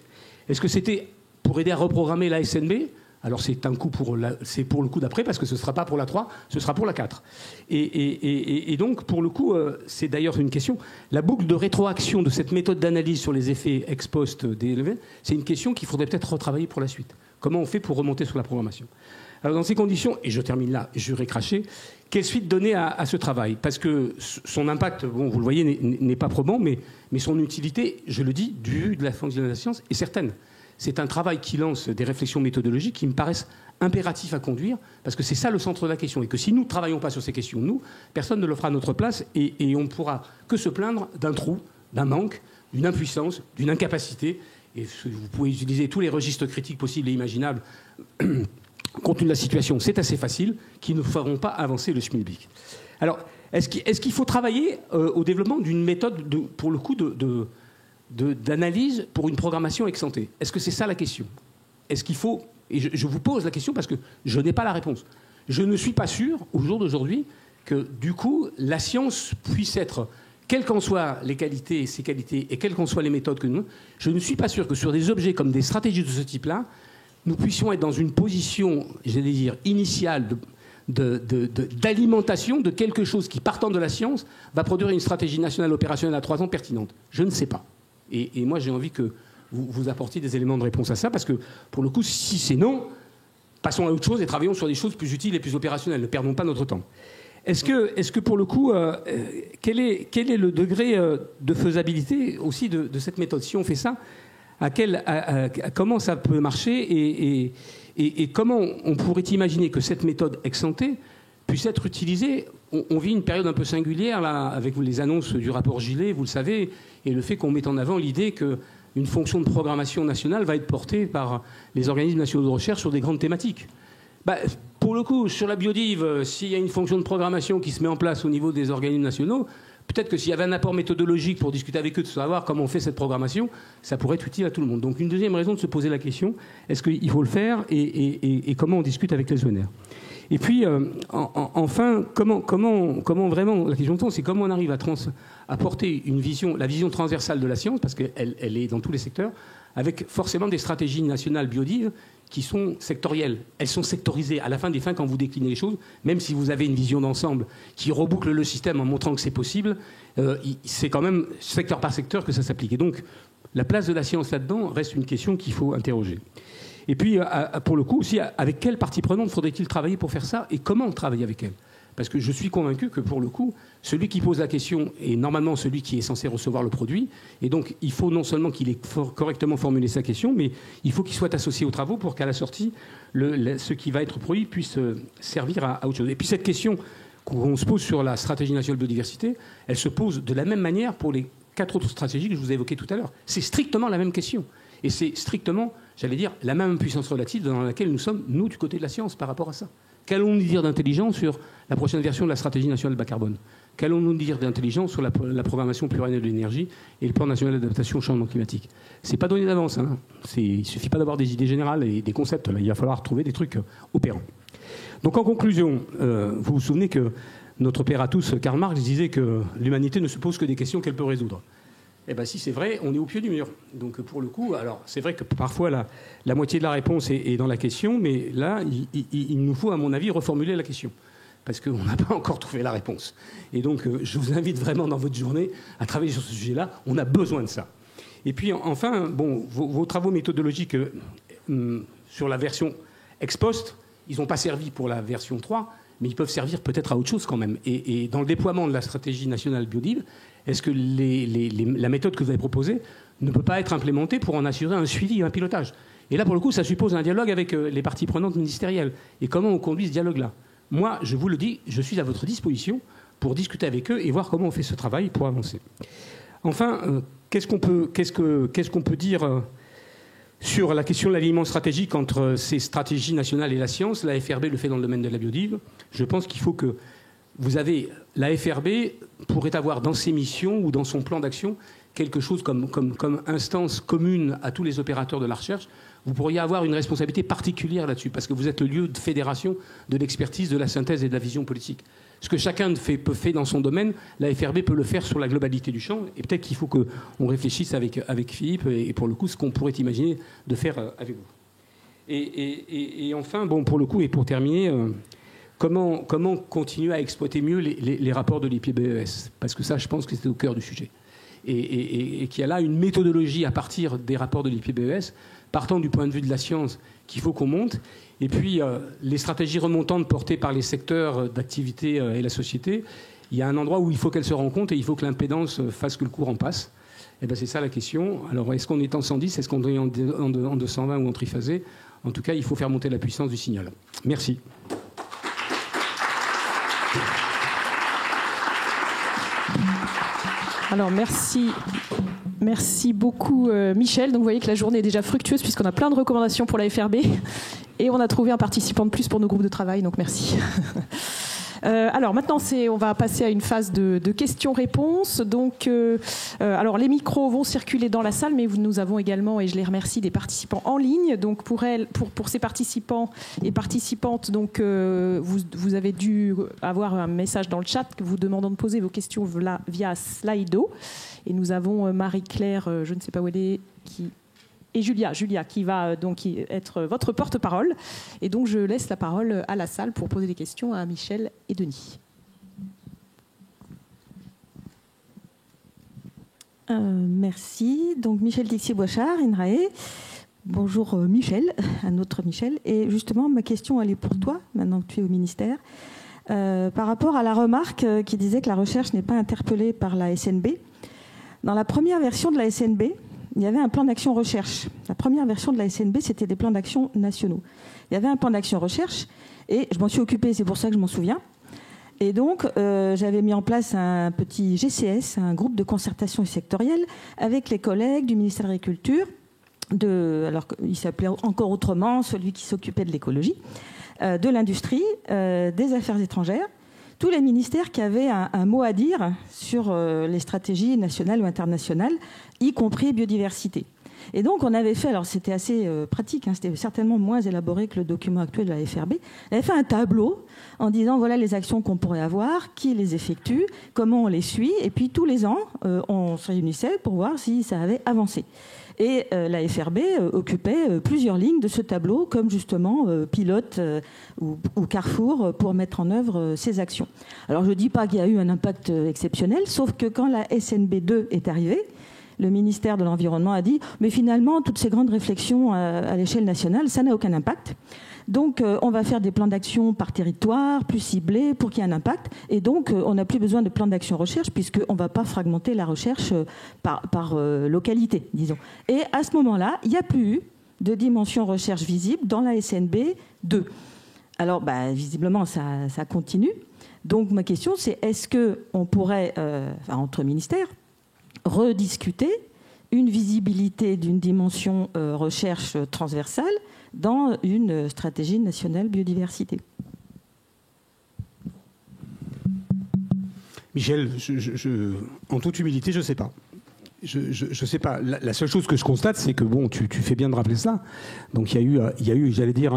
Est-ce que c'était pour aider à reprogrammer la SNB ? Alors c'est pour le coup d'après, parce que ce ne sera pas pour la 3, ce sera pour la 4. Et donc, pour le coup, c'est d'ailleurs une question. La boucle de rétroaction de cette méthode d'analyse sur les effets ex post des événements, c'est une question qu'il faudrait peut-être retravailler pour la suite. Comment on fait pour remonter sur la programmation ? Alors dans ces conditions, et je termine là, j'aurais craché, quelle suite donner à ce travail ? Parce que son impact, bon, vous le voyez, n'est pas probant, mais son utilité, je le dis, du vu de la fonction de la science, est certaine. C'est un travail qui lance des réflexions méthodologiques qui me paraissent impératifs à conduire, parce que c'est ça le centre de la question. Et que si nous ne travaillons pas sur ces questions, nous, personne ne le fera à notre place, et on ne pourra que se plaindre d'un trou, d'un manque, d'une impuissance, d'une incapacité. Et vous pouvez utiliser tous les registres critiques possibles et imaginables compte tenu de la situation, c'est assez facile, qui ne feront pas avancer le SMILBIC. Alors, est-ce qu'il faut travailler au développement d'une méthode, pour le coup, d'analyse pour une programmation ex ante ? Est-ce que c'est ça la question ? Est-ce qu'il faut... Et je vous pose la question parce que je n'ai pas la réponse. Je ne suis pas sûr, au jour d'aujourd'hui, que, du coup, la science puisse être, quelles qu'en soient les qualités, ses qualités, et quelles qu'en soient les méthodes que nous... Je ne suis pas sûr que sur des objets comme des stratégies de ce type-là, nous puissions être dans une position, j'allais dire, initiale d'alimentation de quelque chose qui, partant de la science, va produire une stratégie nationale opérationnelle à 3 ans pertinente. Je ne sais pas. Et moi, j'ai envie que vous apportiez des éléments de réponse à ça, parce que, pour le coup, si c'est non, passons à autre chose et travaillons sur des choses plus utiles et plus opérationnelles. Ne perdons pas notre temps. Est-ce que pour le coup, quel est le degré de faisabilité aussi de cette méthode ? Si on fait ça, comment ça peut marcher et comment on pourrait imaginer que cette méthode ex ante puisse être utilisée ? On vit une période un peu singulière là, avec les annonces du rapport Gillet, vous le savez, et le fait qu'on mette en avant l'idée que une fonction de programmation nationale va être portée par les organismes nationaux de recherche sur des grandes thématiques. Pour le coup, sur la biodive, s'il y a une fonction de programmation qui se met en place au niveau des organismes nationaux, peut-être que s'il y avait un apport méthodologique pour discuter avec eux de savoir comment on fait cette programmation, ça pourrait être utile à tout le monde. Donc une deuxième raison de se poser la question, est-ce qu'il faut le faire et comment on discute avec les ENR. Et puis, enfin, comment vraiment, la question de fond, c'est comment on arrive à porter la vision transversale de la science, parce qu'elle est dans tous les secteurs, avec forcément des stratégies nationales biodives qui sont sectorielles. Elles sont sectorisées. À la fin des fins, quand vous déclinez les choses, même si vous avez une vision d'ensemble qui reboucle le système en montrant que c'est possible, c'est quand même secteur par secteur que ça s'applique. Et donc, la place de la science là-dedans reste une question qu'il faut interroger. Et puis, pour le coup, aussi, avec quelle partie prenante faudrait-il travailler pour faire ça et comment travailler avec elle ? Parce que je suis convaincu que, pour le coup, celui qui pose la question est normalement celui qui est censé recevoir le produit. Et donc, il faut non seulement qu'il ait correctement formulé sa question, mais il faut qu'il soit associé aux travaux pour qu'à la sortie, ce qui va être produit puisse servir à autre chose. Et puis, cette question qu'on se pose sur la stratégie nationale de biodiversité, elle se pose de la même manière pour les 4 autres stratégies que je vous ai évoquées tout à l'heure. C'est strictement la même question. Et c'est strictement, j'allais dire, la même puissance relative dans laquelle nous sommes, nous, du côté de la science, par rapport à ça. Qu'allons-nous dire d'intelligent sur la prochaine version de la stratégie nationale bas carbone ? Qu'allons-nous dire d'intelligent sur la programmation pluriannuelle de l'énergie et le plan national d'adaptation au changement climatique ? C'est pas donné d'avance. Hein. Il ne suffit pas d'avoir des idées générales et des concepts. Là. Il va falloir trouver des trucs opérants. Donc en conclusion, vous vous souvenez que notre père à tous, Karl Marx, disait que l'humanité ne se pose que des questions qu'elle peut résoudre. Eh bien, si c'est vrai, on est au pied du mur. Donc, pour le coup, alors, c'est vrai que parfois, la moitié de la réponse est dans la question, mais là, il nous faut, à mon avis, reformuler la question. Parce qu'on n'a pas encore trouvé la réponse. Et donc, je vous invite vraiment dans votre journée à travailler sur ce sujet-là. On a besoin de ça. Et puis, enfin, bon, vos travaux méthodologiques sur la version ex post, ils n'ont pas servi pour la version 3, mais ils peuvent servir peut-être à autre chose quand même. Et dans le déploiement de la stratégie nationale biodive, est-ce que la méthode que vous avez proposée ne peut pas être implémentée pour en assurer un suivi et un pilotage ? Et là, pour le coup, ça suppose un dialogue avec les parties prenantes ministérielles. Et comment on conduit ce dialogue-là ? Moi, je vous le dis, je suis à votre disposition pour discuter avec eux et voir comment on fait ce travail pour avancer. Enfin, qu'est-ce qu'on peut dire sur la question de l'alignement stratégique entre ces stratégies nationales et la science? La FRB le fait dans le domaine de la biodive. Je pense qu'il faut que la FRB pourrait avoir dans ses missions ou dans son plan d'action quelque chose comme instance commune à tous les opérateurs de la recherche. Vous pourriez avoir une responsabilité particulière là-dessus, parce que vous êtes le lieu de fédération de l'expertise, de la synthèse et de la vision politique. Ce que chacun peut faire dans son domaine, la FRB peut le faire sur la globalité du champ, et peut-être qu'il faut qu'on réfléchisse avec Philippe, et pour le coup, ce qu'on pourrait imaginer de faire avec vous. Et enfin, bon, pour le coup, et pour terminer... Comment continuer à exploiter mieux les rapports de l'IPBES ? Parce que ça, je pense que c'est au cœur du sujet. Et qu'il y a là une méthodologie à partir des rapports de l'IPBES, partant du point de vue de la science, qu'il faut qu'on monte. Et puis, les stratégies remontantes portées par les secteurs d'activité et la société, il y a un endroit où il faut qu'elles se rencontrent et il faut que l'impédance fasse que le courant passe. Et bien, c'est ça la question. Alors, est-ce qu'on est en 110 ? Est-ce qu'on est en 220 ou en triphasé ? En tout cas, il faut faire monter la puissance du signal. Merci. Alors merci beaucoup Michel. Donc vous voyez que la journée est déjà fructueuse puisqu'on a plein de recommandations pour la FRB et on a trouvé un participant de plus pour nos groupes de travail, donc merci. Alors maintenant, on va passer à une phase de questions-réponses. Donc, alors les micros vont circuler dans la salle, mais nous avons également, et je les remercie, des participants en ligne. Donc pour ces participants et participantes, donc vous avez dû avoir un message dans le chat vous demandant de poser vos questions via Slido. Et nous avons Marie-Claire, je ne sais pas où elle est, et Julia qui va donc être votre porte-parole. Et donc je laisse la parole à la salle pour poser des questions à Michel et Denis. Merci. Donc Michel Texier-Boichard, INRAE. Bonjour Michel, un autre Michel. Et justement, ma question, elle est pour toi, maintenant que tu es au ministère. Par rapport à la remarque qui disait que la recherche n'est pas interpellée par la SNB. Dans la première version de la SNB, il y avait un plan d'action recherche. La première version de la SNB, c'était des plans d'action nationaux. Il y avait un plan d'action recherche, et je m'en suis occupée, c'est pour ça que je m'en souviens. Et donc, j'avais mis en place un petit GCS, un groupe de concertation sectorielle, avec les collègues du ministère de l'Agriculture, alors il s'appelait encore autrement, celui qui s'occupait de l'écologie, de l'industrie, des affaires étrangères, tous les ministères qui avaient un mot à dire sur les stratégies nationales ou internationales, y compris biodiversité. Et donc, on avait fait, alors c'était assez pratique, c'était certainement moins élaboré que le document actuel de la FRB, on avait fait un tableau en disant voilà les actions qu'on pourrait avoir, qui les effectue, comment on les suit, et puis tous les ans, on se réunissait pour voir si ça avait avancé. Et la FRB occupait plusieurs lignes de ce tableau, comme justement pilote ou carrefour pour mettre en œuvre ces actions. Alors je ne dis pas qu'il y a eu un impact exceptionnel, sauf que quand la SNB2 est arrivée, le ministère de l'Environnement a dit « mais finalement, toutes ces grandes réflexions à l'échelle nationale, ça n'a aucun impact ». Donc, on va faire des plans d'action par territoire, plus ciblés, pour qu'il y ait un impact. Et donc, on n'a plus besoin de plans d'action recherche, puisqu'on ne va pas fragmenter la recherche par localité, disons. Et à ce moment-là, il n'y a plus eu de dimension recherche visible dans la SNB 2. Alors, visiblement, ça continue. Donc, ma question, c'est est-ce qu'on pourrait, entre ministères, rediscuter une visibilité d'une dimension recherche transversale dans une stratégie nationale biodiversité? Michel, en toute humilité, je ne sais pas. Je sais pas. La seule chose que je constate, c'est que bon, tu fais bien de rappeler cela. Donc il y a eu, j'allais dire,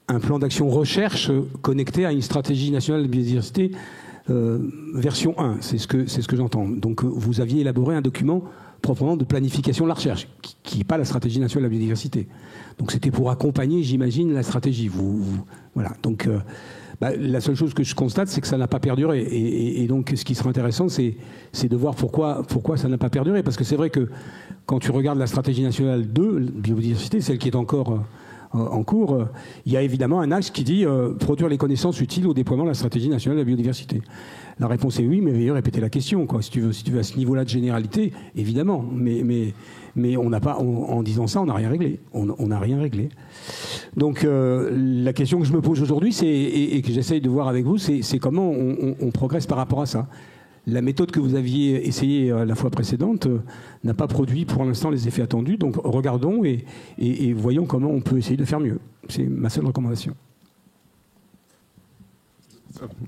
un plan d'action recherche connecté à une stratégie nationale de biodiversité version 1. C'est ce que j'entends. Donc vous aviez élaboré un document proprement de planification de la recherche, qui n'est pas la stratégie nationale de la biodiversité. Donc c'était pour accompagner, j'imagine, la stratégie. Voilà. Donc la seule chose que je constate, c'est que ça n'a pas perduré. Et donc ce qui serait intéressant, c'est de voir pourquoi ça n'a pas perduré. Parce que c'est vrai que quand tu regardes la stratégie nationale de biodiversité, celle qui est encore en cours, il y a évidemment un axe qui dit produire les connaissances utiles au déploiement de la stratégie nationale de la biodiversité. La réponse est oui, mais veuillez répéter la question, quoi. Si tu veux à ce niveau-là de généralité, évidemment. Mais on n'a pas, en disant ça, on n'a rien réglé. On n'a rien réglé. Donc la question que je me pose aujourd'hui, et que j'essaye de voir avec vous, c'est comment on progresse par rapport à ça. La méthode que vous aviez essayée la fois précédente n'a pas produit pour l'instant les effets attendus. Donc regardons et voyons comment on peut essayer de faire mieux. C'est ma seule recommandation.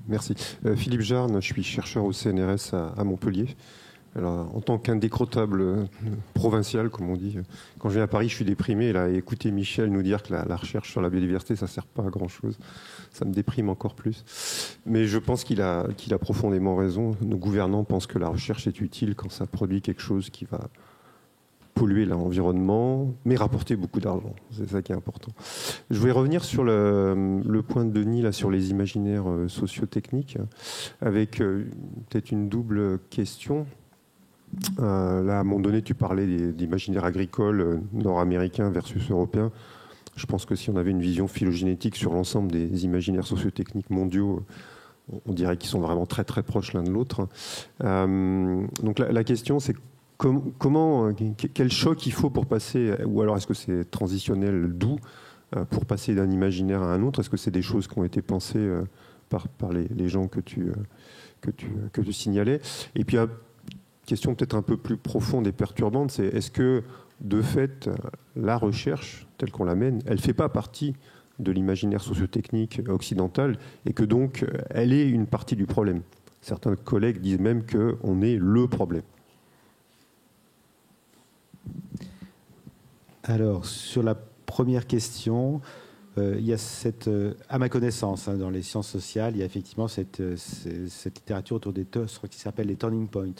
Merci. Philippe Jarne, je suis chercheur au CNRS à Montpellier. Alors, en tant qu'indécrottable provincial, comme on dit, quand je viens à Paris, je suis déprimé. Là, écouter Michel nous dire que la recherche sur la biodiversité, ça ne sert pas à grand-chose. Ça me déprime encore plus. Mais je pense qu'il a profondément raison. Nos gouvernants pensent que la recherche est utile quand ça produit quelque chose qui va polluer l'environnement, mais rapporter beaucoup d'argent. C'est ça qui est important. Je voulais revenir sur le point de Denis, là, sur les imaginaires socio-techniques, avec peut-être une double question. Là, à un moment donné, tu parlais d'imaginaire agricole nord-américain versus européen. Je pense que si on avait une vision phylogénétique sur l'ensemble des imaginaires socio-techniques mondiaux, on dirait qu'ils sont vraiment très très proches l'un de l'autre. Donc la question, c'est quel choc il faut pour passer, ou alors est-ce que c'est transitionnel, doux, pour passer d'un imaginaire à un autre? Est-ce que c'est des choses qui ont été pensées par les gens que tu signalais? Et puis, question peut-être un peu plus profonde et perturbante, c'est est-ce que, de fait, la recherche, telle qu'on la mène, elle ne fait pas partie de l'imaginaire socio-technique occidental et que donc elle est une partie du problème? Certains collègues disent même qu'on est le problème. Alors, sur la première question, il y a à ma connaissance, dans les sciences sociales, il y a effectivement cette littérature autour des ce qui s'appelle les turning points.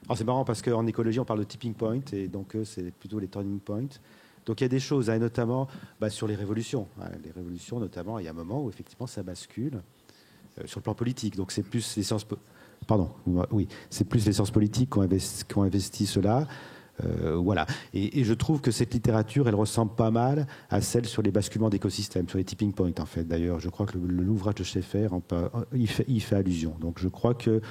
Alors c'est marrant parce qu'en écologie, on parle de tipping point, et donc c'est plutôt les turning points. Donc il y a des choses, et notamment sur les révolutions. Les révolutions, notamment, il y a un moment où effectivement ça bascule sur le plan politique. Donc c'est plus les sciences... Pardon, oui, c'est plus les sciences politiques qui ont investi cela. Voilà. Et je trouve que cette littérature, elle ressemble pas mal à celle sur les basculements d'écosystèmes, sur les tipping points, en fait. D'ailleurs, je crois que l'ouvrage de Schaeffer, il fait allusion. Donc, je crois que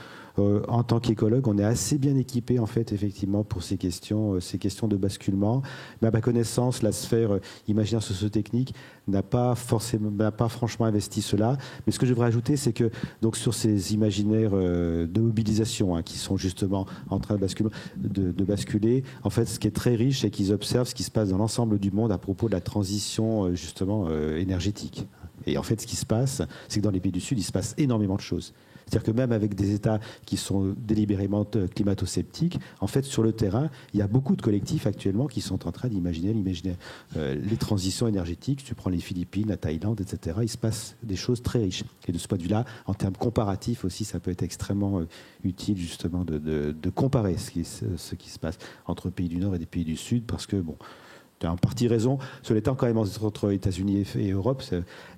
en tant qu'écologue, on est assez bien équipé, en fait, effectivement, pour ces questions de basculement. Mais à ma connaissance, la sphère imaginaire socio-technique n'a pas franchement investi cela. Mais ce que je voudrais ajouter, c'est que donc sur ces imaginaires de mobilisation qui sont justement en train de basculer, en fait, ce qui est très riche, c'est qu'ils observent ce qui se passe dans l'ensemble du monde à propos de la transition justement énergétique. Et en fait, ce qui se passe, c'est que dans les pays du Sud, il se passe énormément de choses. C'est-à-dire que même avec des États qui sont délibérément climato-sceptiques, en fait, sur le terrain, il y a beaucoup de collectifs actuellement qui sont en train d'imaginer les transitions énergétiques. Tu prends les Philippines, la Thaïlande, etc. Il se passe des choses très riches. Et de ce point de vue-là, en termes comparatifs aussi, ça peut être extrêmement utile justement de comparer ce qui se passe entre pays du Nord et des pays du Sud, parce que, bon, tu as en partie raison. Sur les temps, quand même, entre États-Unis et Europe,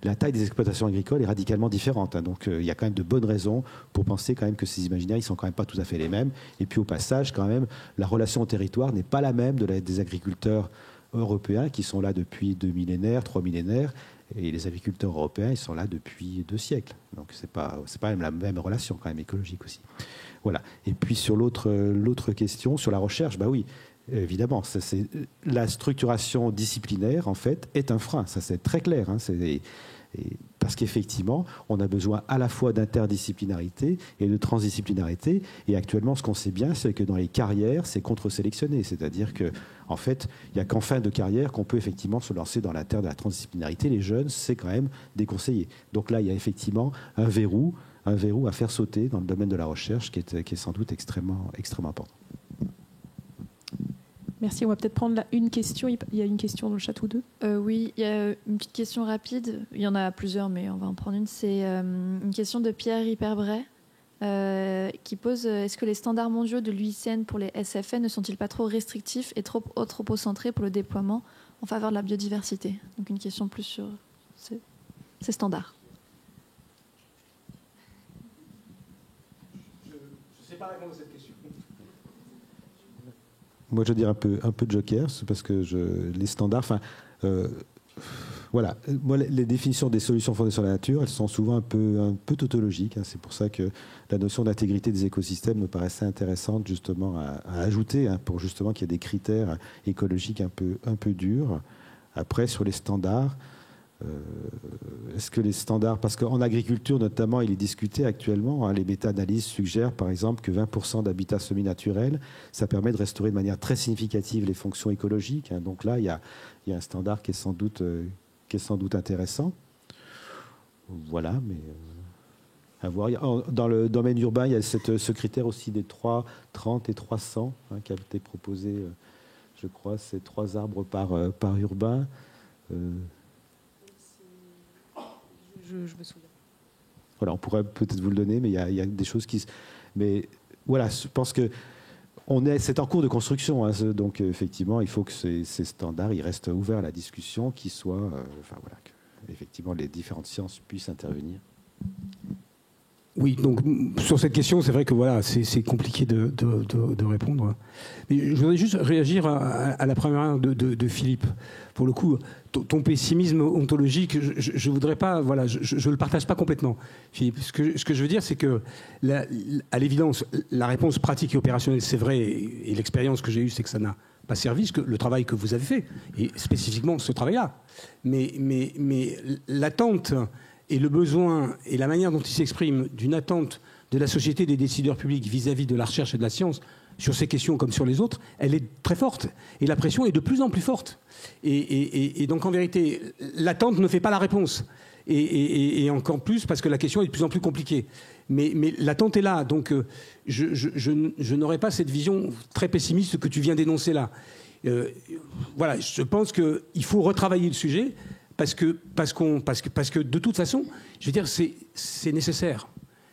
la taille des exploitations agricoles est radicalement différente. Donc, il y a quand même de bonnes raisons pour penser quand même que ces imaginaires, ils sont quand même pas tout à fait les mêmes. Et puis, au passage, quand même, la relation au territoire n'est pas la même des agriculteurs européens qui sont là depuis 2 millénaires, 3 millénaires. Et les agriculteurs européens, ils sont là depuis 2 siècles. Donc, c'est pas même la même relation, quand même, écologique aussi. Voilà. Et puis, sur l'autre question, sur la recherche, bah oui. Évidemment, la structuration disciplinaire, en fait, est un frein. Ça, c'est très clair. Parce qu'effectivement, on a besoin à la fois d'interdisciplinarité et de transdisciplinarité. Et actuellement, ce qu'on sait bien, c'est que dans les carrières, c'est contre-sélectionné. C'est-à-dire qu'en fait, il n'y a qu'en fin de carrière qu'on peut effectivement se lancer dans la terre de la transdisciplinarité. Les jeunes, c'est quand même déconseillé. Donc là, il y a effectivement un verrou à faire sauter dans le domaine de la recherche qui est sans doute extrêmement important. Merci. On va peut-être prendre une question. Il y a une question dans le chat ou deux. Oui, il y a une petite question rapide. Il y en a plusieurs, mais on va en prendre une. C'est une question de Pierre Hyperbray qui pose est-ce que les standards mondiaux de l'UICN pour les SFN ne sont-ils pas trop restrictifs et trop anthropocentrés pour le déploiement en faveur de la biodiversité? Donc une question plus sur ces standards. Je ne sais pas répondre à cette question. Moi, je veux dire un peu de joker, c'est parce que les standards, voilà. Moi, les définitions des solutions fondées sur la nature, elles sont souvent un peu tautologiques. C'est pour ça que la notion d'intégrité des écosystèmes me paraissait intéressante justement à ajouter, pour justement qu'il y ait des critères écologiques un peu durs. Après, sur les standards, est-ce que les standards, parce qu'en agriculture notamment, il est discuté actuellement, les méta-analyses suggèrent par exemple que 20% d'habitats semi-naturels, ça permet de restaurer de manière très significative les fonctions écologiques. Donc là, il y a un standard qui est sans doute intéressant. Voilà, mais à voir. Dans le domaine urbain, il y a ce critère aussi des 3, 30 et 300 qui a été proposé, je crois, c'est 3 arbres par urbain. Je me souviens. Voilà, on pourrait peut-être vous le donner, mais il y a des choses qui... Mais voilà, je pense que c'est en cours de construction, donc effectivement, il faut que ces standards ils restent ouverts à la discussion, qu'ils soient... voilà, que effectivement les différentes sciences puissent intervenir. Oui, donc sur cette question, c'est vrai que voilà, c'est compliqué de répondre. Mais je voudrais juste réagir à la première de Philippe. Pour le coup, ton pessimisme ontologique, je voudrais pas, voilà, je le partage pas complètement, Philippe. Ce que je veux dire, c'est que à l'évidence, la réponse pratique et opérationnelle, c'est vrai, et l'expérience que j'ai eue, c'est que ça n'a pas servi, le travail que vous avez fait, et spécifiquement ce travail-là. Mais l'attente et le besoin et la manière dont il s'exprime d'une attente de la société des décideurs publics vis-à-vis de la recherche et de la science sur ces questions comme sur les autres, elle est très forte. Et la pression est de plus en plus forte. Et donc, en vérité, l'attente ne fait pas la réponse. Et encore plus parce que la question est de plus en plus compliquée. Mais l'attente est là. Donc, je n'aurais pas cette vision très pessimiste que tu viens d'énoncer là. Voilà, je pense qu'il faut retravailler le sujet parce que de toute façon, je veux dire, c'est nécessaire.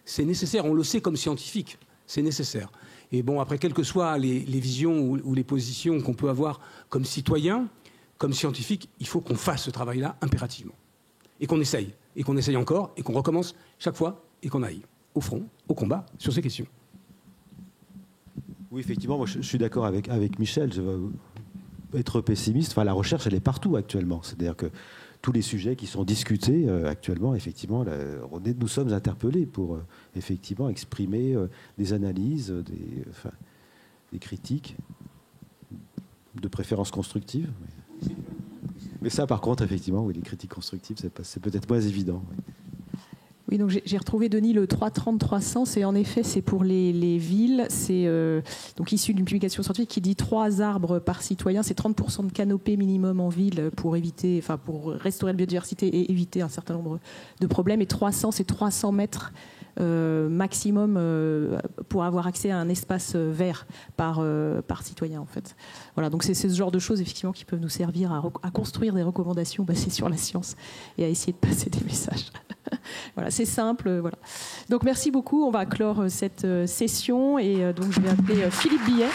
C'est nécessaire, on le sait comme scientifique, c'est nécessaire. Et bon, après, quelles que soient les visions ou les positions qu'on peut avoir comme citoyen, comme scientifique, il faut qu'on fasse ce travail-là impérativement. Et qu'on essaye encore, et qu'on recommence chaque fois, et qu'on aille au front, au combat, sur ces questions. Oui, effectivement, moi je suis d'accord avec Michel. Je veux être pessimiste. Enfin, la recherche, elle est partout actuellement. C'est-à-dire que tous les sujets qui sont discutés actuellement, effectivement, nous sommes interpellés pour effectivement exprimer des analyses, des critiques, de préférence constructives. Mais ça, par contre, effectivement, oui, les critiques constructives, c'est peut-être moins évident. Oui. Oui, donc j'ai retrouvé, Denis, le 330-300. C'est en effet, c'est pour les villes. C'est donc issu d'une publication scientifique qui dit 3 arbres par citoyen. C'est 30% de canopée minimum en ville pour restaurer la biodiversité et éviter un certain nombre de problèmes. Et 300, c'est 300 mètres maximum pour avoir accès à un espace vert par citoyen, en fait. Voilà, donc c'est ce genre de choses, effectivement, qui peuvent nous servir à construire des recommandations basées sur la science et à essayer de passer des messages. Voilà, c'est simple. Voilà. Donc merci beaucoup. On va clore cette session et donc je vais appeler Philippe Billet.